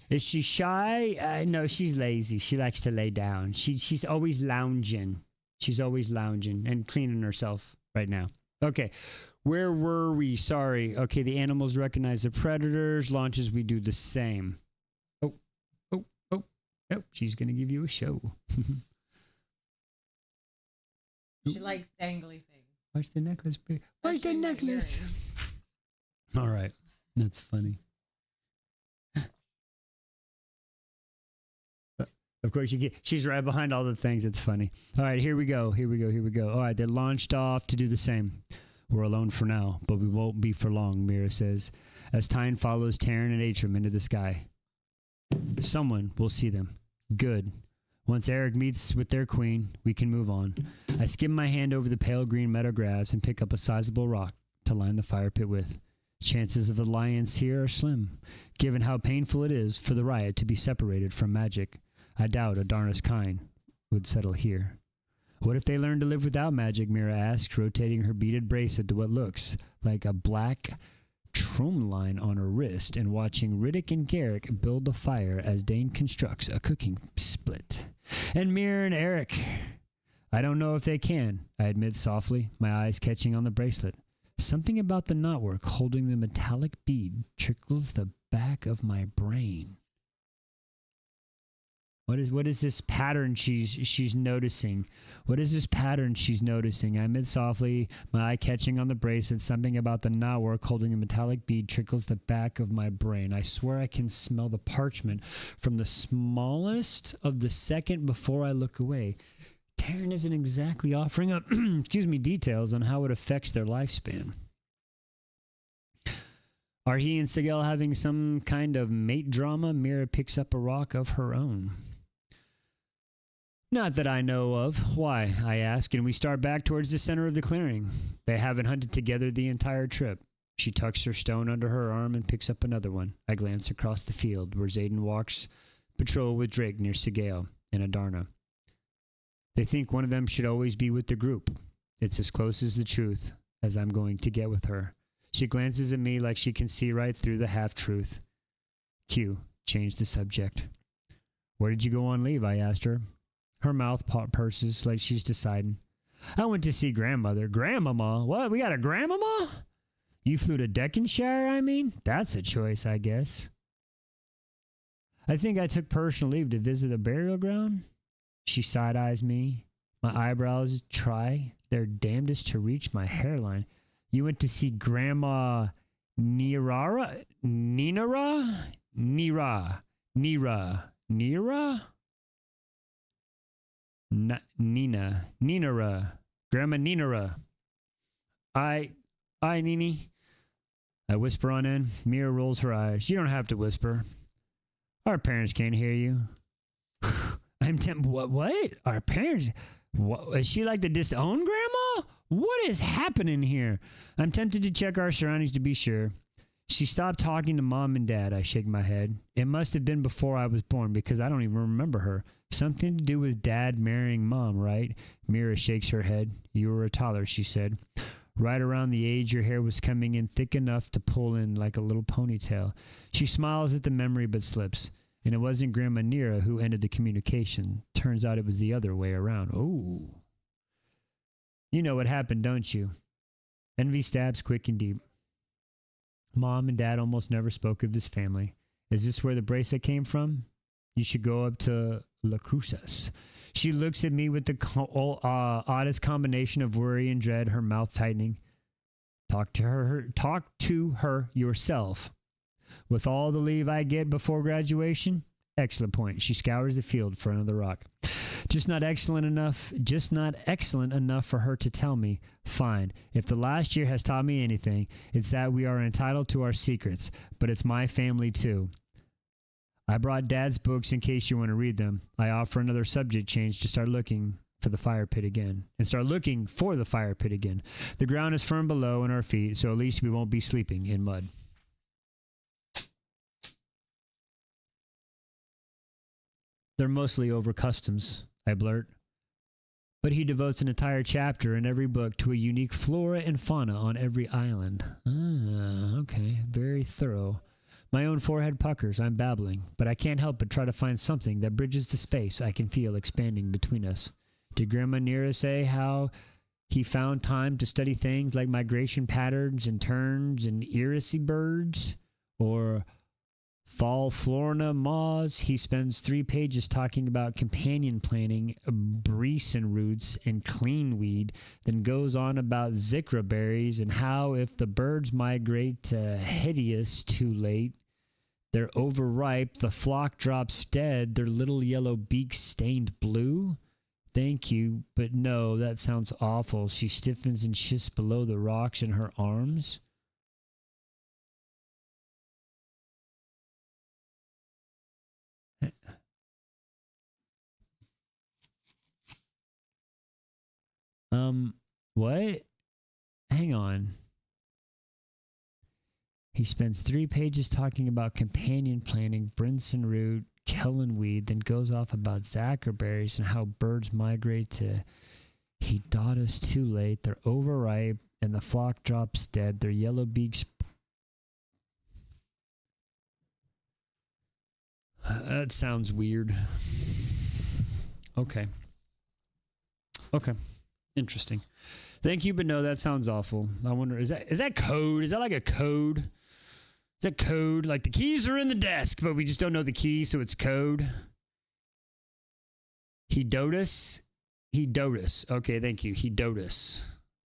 is she shy? No, she's lazy. She likes to lay down. She's always lounging. She's always lounging and cleaning herself right now. Okay. Where were we? Sorry. Okay, the animals recognize the predators. Launches, we do the same. Oh, she's going to give you a show. She likes dangly things. Where's the necklace? Where's the Especially my necklace? earrings. All right. That's funny. Of course, she's right behind all the things. It's funny. All right, here we go. All right, they launched off to do the same. We're alone for now, but we won't be for long, Mira says, as Tyne follows Taryn and Atrum into the sky. Someone will see them. Good. Once Eric meets with their queen, we can move on. I skim my hand over the pale green meadow grass and pick up a sizable rock to line the fire pit with. Chances of alliance here are slim, given how painful it is for the riot to be separated from magic. I doubt Adarna's kind would settle here. What if they learn to live without magic, Mira asks, rotating her beaded bracelet to what looks like a black trum line on her wrist and watching Riddick and Garrick build a fire as Dane constructs a cooking split. And Mira and Eric, I don't know if they can, I admit softly, my eyes catching on the bracelet. Something about the knotwork holding the metallic bead trickles the back of my brain. What is this pattern she's noticing? What is this pattern she's noticing? I admit softly, my eye catching on the bracelet. Something about the knotwork holding a metallic bead trickles the back of my brain. I swear I can smell the parchment from the smallest of the second before I look away. Taryn isn't exactly offering up, details on how it affects their lifespan. Are he and Sigel having some kind of mate drama? Mira picks up a rock of her own. Not that I know of. Why? I ask, and we start back towards the center of the clearing. They haven't hunted together the entire trip. She tucks her stone under her arm and picks up another one. I glance across the field where Xaden walks patrol with Drake near Sigel and Adarna. They think one of them should always be with the group. It's as close as the truth as I'm going to get with her. She glances at me like she can see right through the half-truth. Q, change the subject. Where did you go on leave? I asked her. Her mouth purses like she's deciding. I went to see grandmother. Grandmama? What? We got a grandmama? You flew to Deccanshire, I mean? That's a choice, I guess. I think I took personal leave to visit a burial ground. She side-eyes me. My eyebrows try their damnedest to reach my hairline. You went to see Grandma Nira? Ninara? Nira. Nira. Nira? Nina. Ninara. Grandma Ninara. I, Nini. I whisper on in. Mira rolls her eyes. You don't have to whisper. Our parents can't hear you. What? Our parents? What? Is she like the disowned grandma? What is happening here? I'm tempted to check our surroundings to be sure. She stopped talking to Mom and Dad. I shake my head. It must have been before I was born because I don't even remember her. Something to do with Dad marrying Mom, right? Mira shakes her head. You were a toddler, she said. Right around the age your hair was coming in thick enough to pull in like a little ponytail. She smiles at the memory but slips. And it wasn't Grandma Nira who ended the communication. Turns out it was the other way around. Oh. You know what happened, don't you? Envy stabs quick and deep. Mom and Dad almost never spoke of this family. Is this where the bracelet came from? You should go up to La Cruces. She looks at me with the oddest combination of worry and dread, her mouth tightening. Talk to her yourself. With all the leave I get before graduation? Excellent point. She scours the field for another rock. Just not excellent enough for her to tell me. Fine. If the last year has taught me anything, it's that we are entitled to our secrets, but it's my family too. I brought Dad's books in case you want to read them. I offer another subject change to start looking for the fire pit again. The ground is firm below and our feet, so at least we won't be sleeping in mud. They're mostly over customs, I blurt. But he devotes an entire chapter in every book to a unique flora and fauna on every island. Okay, very thorough. My own forehead puckers, I'm babbling, but I can't help but try to find something that bridges the space I can feel expanding between us. Did Grandma Nira say how he found time to study things like migration patterns and terns and iridae birds? Or fall florina moths? He spends 3 pages talking about companion planting, breeson roots, and clean weed, then goes on about zikra berries and how if the birds migrate to hideous too late, they're overripe, the flock drops dead, their little yellow beaks stained blue. Thank you, but no, that sounds awful. She stiffens and shifts below the rocks in her arms. What? Hang on. He spends 3 pages talking about companion planting, brinson root, kellenweed, then goes off about zacherberries and how birds migrate to Hedotus too late. They're overripe and the flock drops dead. Their yellow beaks. That sounds weird. Okay. Interesting. Thank you, but no, that sounds awful. I wonder, is that code? Is that like a code? Is that code? Like the keys are in the desk, but we just don't know the key, so it's code. Hedotus. Hedotus. Okay, thank you. Hedotus.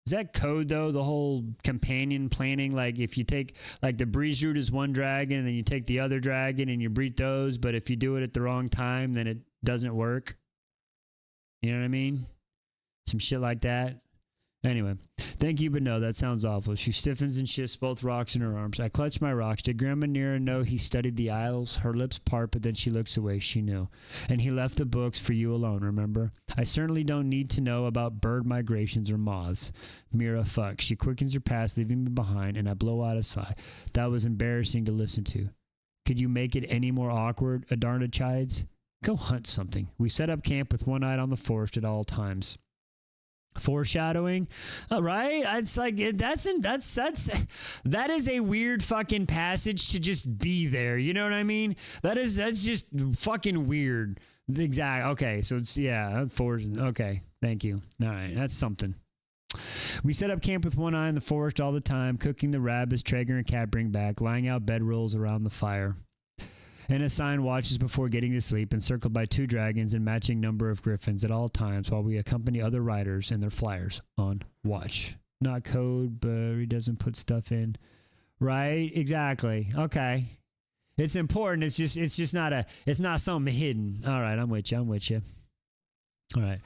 Is that code though? The whole companion planning, like if you take like the breeze root is one dragon, and then you take the other dragon and you breed those, but if you do it at the wrong time, then it doesn't work. You know what I mean? Some shit like that. Anyway, thank you, but no, that sounds awful. She stiffens and shifts both rocks in her arms. I clutch my rocks. Did Grandma Nira know he studied the Isles? Her lips part, but then she looks away. She knew. And he left the books for you alone, remember? I certainly don't need to know about bird migrations or moths. Mira, fuck. She quickens her pace, leaving me behind, and I blow out a sigh. That was embarrassing to listen to. Could you make it any more awkward, Adarna chides? Go hunt something. We set up camp with one eye on the forest at all times. Foreshadowing, right? It's like that is a weird fucking passage to just be there. You know what I mean? That's just fucking weird. Exactly. Okay, so it's okay. Thank you. All right, that's something. We set up camp with one eye in the forest all the time, cooking the rabbits Traeger and Cat bring back, lying out bedrolls around the fire. And assigned watches before getting to sleep, encircled by 2 dragons and matching number of griffins at all times while we accompany other riders and their flyers on watch. Not code, but he doesn't put stuff in. Right? Exactly. Okay. It's important. It's just not something hidden. All right, I'm with you. All right.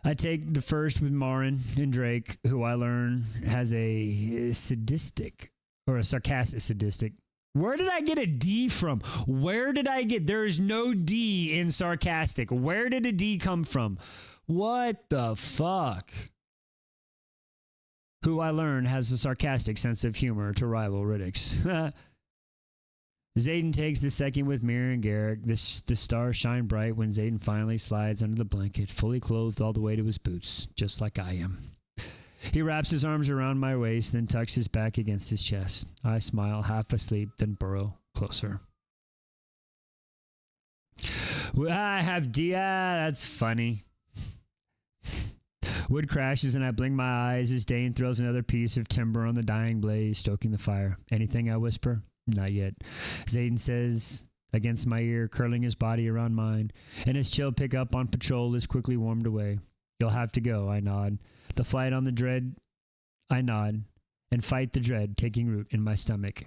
I take the first with Marin and Drake, who I learn has a sadistic or a sarcastic sadistic. Where did I get a D from? There is no D in sarcastic. Where did a D come from? What the fuck? Who I learned has a sarcastic sense of humor to rival Riddix. Zayden takes the second with Mira and Garrick. The stars shine bright when Zayden finally slides under the blanket, fully clothed all the way to his boots, just like I am. He wraps his arms around my waist, then tucks his back against his chest. I smile, half asleep, then burrow closer. I have that's funny. Wood crashes and I blink my eyes as Dane throws another piece of timber on the dying blaze, stoking the fire. Anything, I whisper? Not yet. Zayden says against my ear, curling his body around mine, and his chill pickup on patrol is quickly warmed away. You'll have to go, I nod. The flight on the dread, I nod, and fight the dread taking root in my stomach.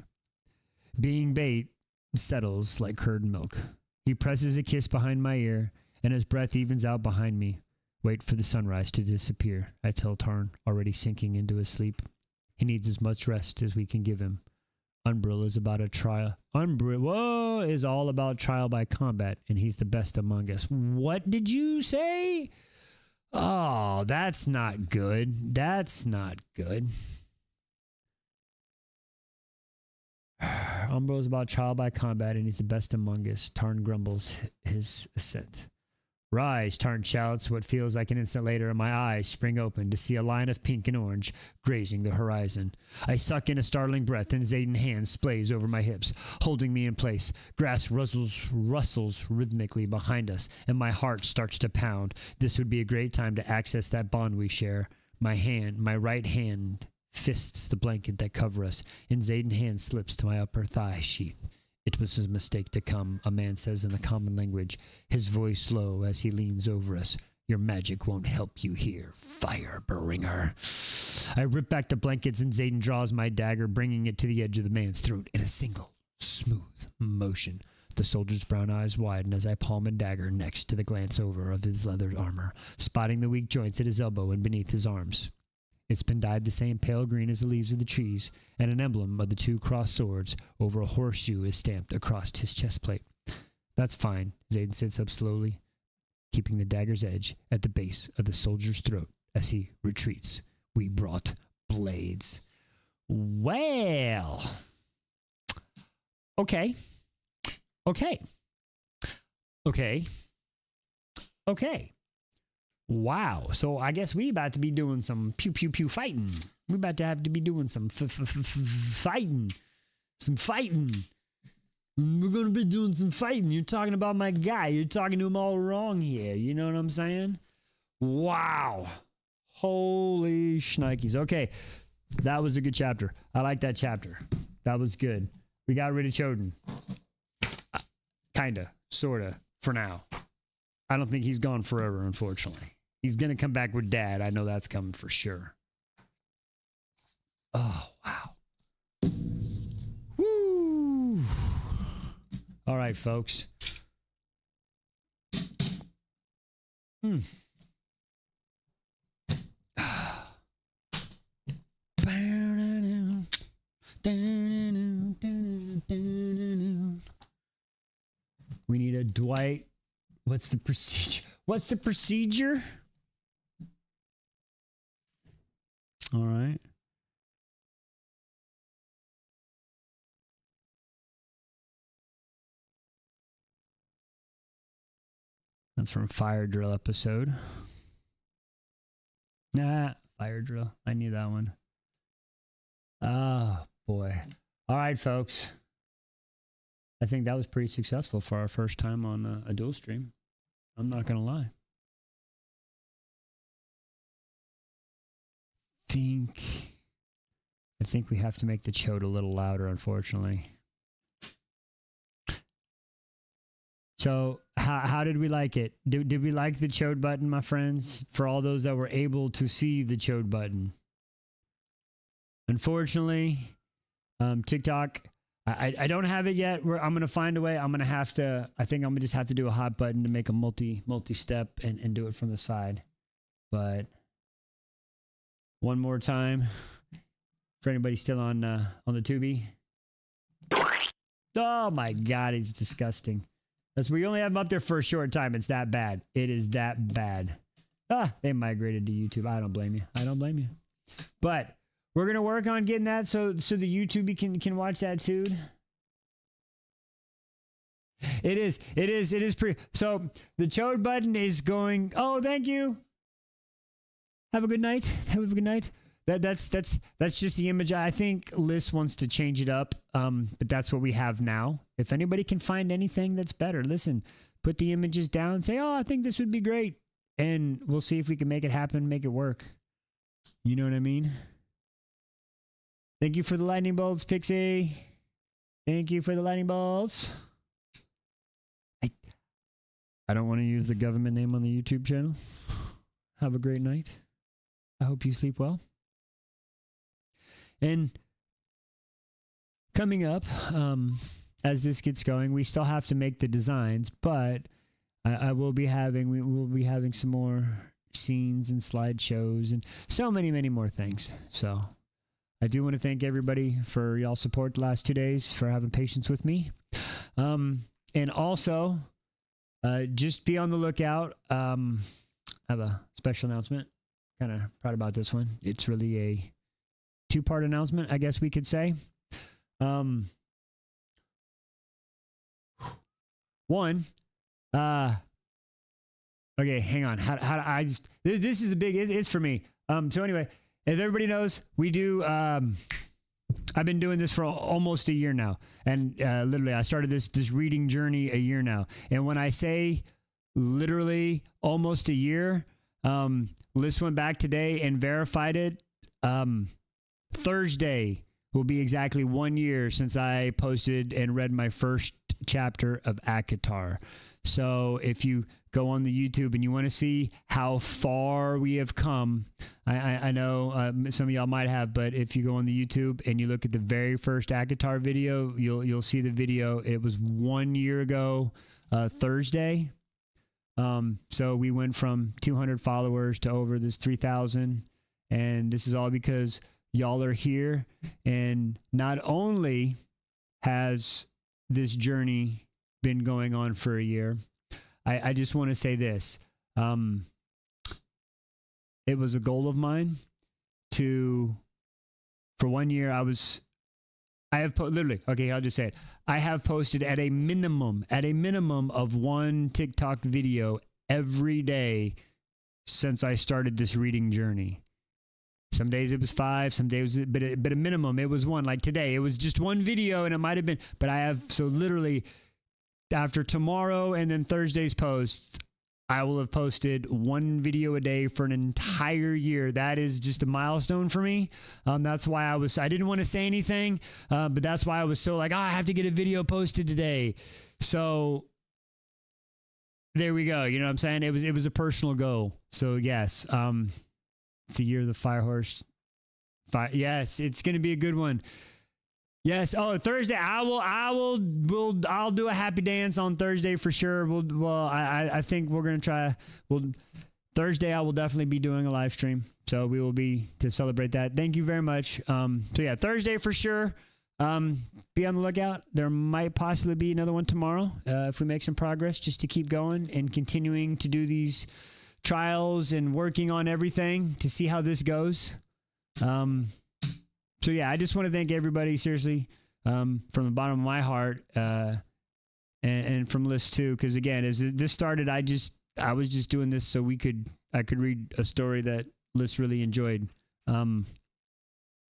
Being bait settles like curd milk. He presses a kiss behind my ear, and his breath evens out behind me. Wait for the sunrise to disappear, I tell Tarn, already sinking into his sleep. He needs as much rest as we can give him. Umbril is about a trial. Umbril is all about trial by combat, and he's the best among us. What did you say? Oh, that's not good. That's not good. Umbro is about trial by combat, and he's the best among us. Tarn grumbles his assent. Rise, Tarn shouts. What feels like an instant later, my eyes spring open to see a line of pink and orange grazing the horizon. I suck in a startling breath, and Zayden's hand splays over my hips, holding me in place. Grass rustles rhythmically behind us, and my heart starts to pound. This would be a great time to access that bond we share. My right hand fists the blanket that covers us, and Zayden's hand slips to my upper thigh sheath. It was a mistake to come, a man says in the common language, his voice low as he leans over us. Your magic won't help you here, Firebringer. I rip back the blankets and Zayden draws my dagger, bringing it to the edge of the man's throat in a single, smooth motion. The soldier's brown eyes widen as I palm a dagger next to the glance over of his leather armor, spotting the weak joints at his elbow and beneath his arms. It's been dyed the same pale green as the leaves of the trees, and an emblem of the 2 crossed swords over a horseshoe is stamped across his chest plate. That's fine. Zayden sits up slowly, keeping the dagger's edge at the base of the soldier's throat as he retreats. We brought blades. Well. Okay. Wow. So I guess we about to be doing some pew pew pew fighting. We about to have to be doing some fighting. Some fighting. We're going to be doing some fighting. You're talking about my guy. You're talking to him all wrong here. You know what I'm saying? Wow. Holy shnikes. Okay. That was a good chapter. I like that chapter. That was good. We got rid of Choden. Kinda. Sorta. For now. I don't think he's gone forever, unfortunately. He's going to come back with Dad. I know that's coming for sure. Oh, wow. Woo! All right, folks. We need a Dwight. What's the procedure? What's the procedure? All right. That's from Fire Drill episode. Nah, Fire Drill. I knew that one. Oh, boy. All right, folks. I think that was pretty successful for our first time on a dual stream. I'm not going to lie. I think we have to make the chode a little louder, unfortunately. So, how did we like it? Did we like the chode button, my friends? For all those that were able to see the chode button. Unfortunately, TikTok, I don't have it yet. I'm going to find a way. I think I'm going to just have to do a hot button to make a multi-step and do it from the side. But one more time for anybody still on the Tubi. Oh my God, it's disgusting. We only have them up there for a short time. It's that bad. It is that bad. They migrated to YouTube. I don't blame you. But we're gonna work on getting that so the YouTube can watch that too. It is pretty. So the chode button is going. Oh, thank you. Have a good night. That's just the image. I think Liz wants to change it up, but that's what we have now. If anybody can find anything that's better, listen, put the images down and say, oh, I think this would be great. And we'll see if we can make it happen, make it work. You know what I mean? Thank you for the lightning bolts, Pixie. Thank you for the lightning bolts. I don't want to use the government name on the YouTube channel. Have a great night. I hope you sleep well. And coming up, as this gets going, we still have to make the designs, but we will be having some more scenes and slideshows and so many more things. So I do want to thank everybody for y'all support the last 2 days, for having patience with me. And also, just be on the lookout. I have a special announcement. Kind of proud about this one. It's really a 2-part announcement, I guess we could say. One, okay, hang on. This is a big, it's for me. So anyway, as everybody knows, we do, I've been doing this for almost a year now. And literally, I started this reading journey a year now. And when I say literally almost a year, Liz went back today and verified it. Thursday will be exactly 1 year since I posted and read my first chapter of ACOTAR. So if you go on the YouTube and you want to see how far we have come, I know some of y'all might have, but if you go on the YouTube and you look at the very first ACOTAR video, you'll see the video. It was 1 year ago, Thursday. So we went from 200 followers to over this 3,000, and this is all because y'all are here. And not only has this journey been going on for a year, I just want to say this. It was a goal of mine for 1 year, I'll just say it. I have posted at a minimum of one TikTok video every day since I started this reading journey. Some days it was 5, some days, but a minimum it was 1. Like today, it was just 1 video, and it might have been. But I have, so literally after tomorrow and then Thursday's posts, I will have posted 1 video a day for an entire year. That is just a milestone for me. That's why I didn't want to say anything, but that's why I was so like, I have to get a video posted today. So there we go. You know what I'm saying? It was a personal goal. So yes, it's the year of the fire horse. Yes, it's going to be a good one. Yes. Oh, Thursday. I'll do a happy dance on Thursday for sure. I think we're going to try. Thursday, I will definitely be doing a live stream. So we will be to celebrate that. Thank you very much. So yeah, Thursday for sure. Be on the lookout. There might possibly be another one tomorrow if we make some progress, just to keep going and continuing to do these trials and working on everything to see how this goes. So yeah, I just want to thank everybody seriously from the bottom of my heart and from List too, because again, as this started, I was just doing this so I could read a story that List really enjoyed. And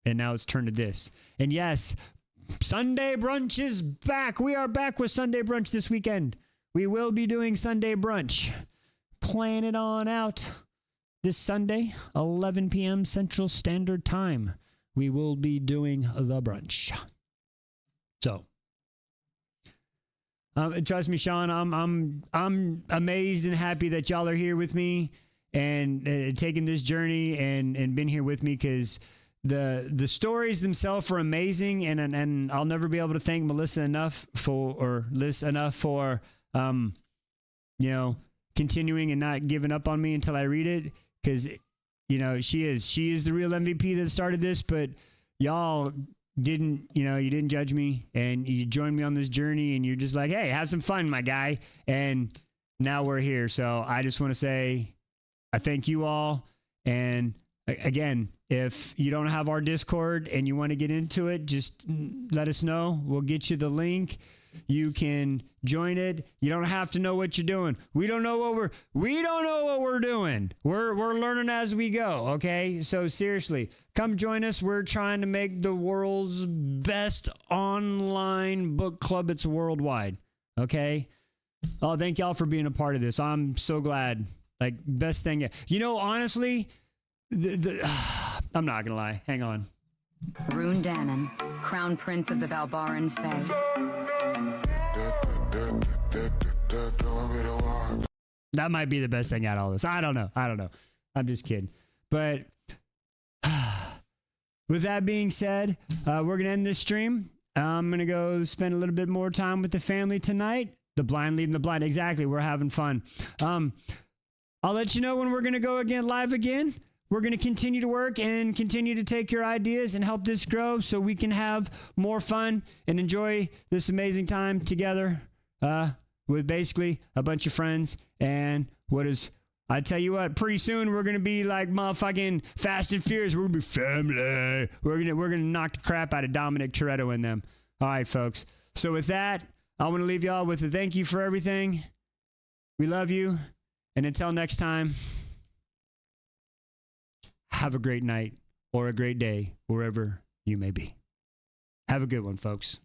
now it's turned to this. And yes, Sunday brunch is back. We are back with Sunday brunch this weekend. We will be doing Sunday brunch. Plan it on out. This Sunday, 11 p.m. Central Standard Time, we will be doing the brunch. So, trust me, Sean, I'm amazed and happy that y'all are here with me and taking this journey and been here with me, because the stories themselves are amazing, and I'll never be able to thank Melissa enough for continuing and not giving up on me until I read it, because she is the real MVP that started this. But y'all you didn't judge me, and you joined me on this journey, and you're just like, hey, have some fun, my guy. And now we're here. So I just want to say I thank you all. And again, if you don't have our Discord and you want to get into it, just let us know. We'll get you the link. You can join it. You don't have to know what you're doing. We don't know what we're doing. We're learning as we go. Okay. So seriously, come join us. We're trying to make the world's best online book club. It's worldwide. Okay. Oh, thank y'all for being a part of this. I'm so glad. Like, best thing. Honestly, I'm not gonna lie. Hang on. Rune Danon, Crown Prince of the Balbaran Fae. That might be the best thing out of all this. I don't know. I'm just kidding. But with that being said, we're going to end this stream. I'm going to go spend a little bit more time with the family tonight. The blind leading the blind. Exactly. We're having fun. I'll let you know when we're going to go live again. We're going to continue to work and continue to take your ideas and help this grow so we can have more fun and enjoy this amazing time together with basically a bunch of friends. And I tell you what, pretty soon we're going to be like motherfucking Fast and Furious. We're going to be family. We're going to knock the crap out of Dominic Toretto in them. All right, folks. So with that, I want to leave y'all with a thank you for everything. We love you. And until next time, have a great night or a great day wherever you may be. Have a good one, folks.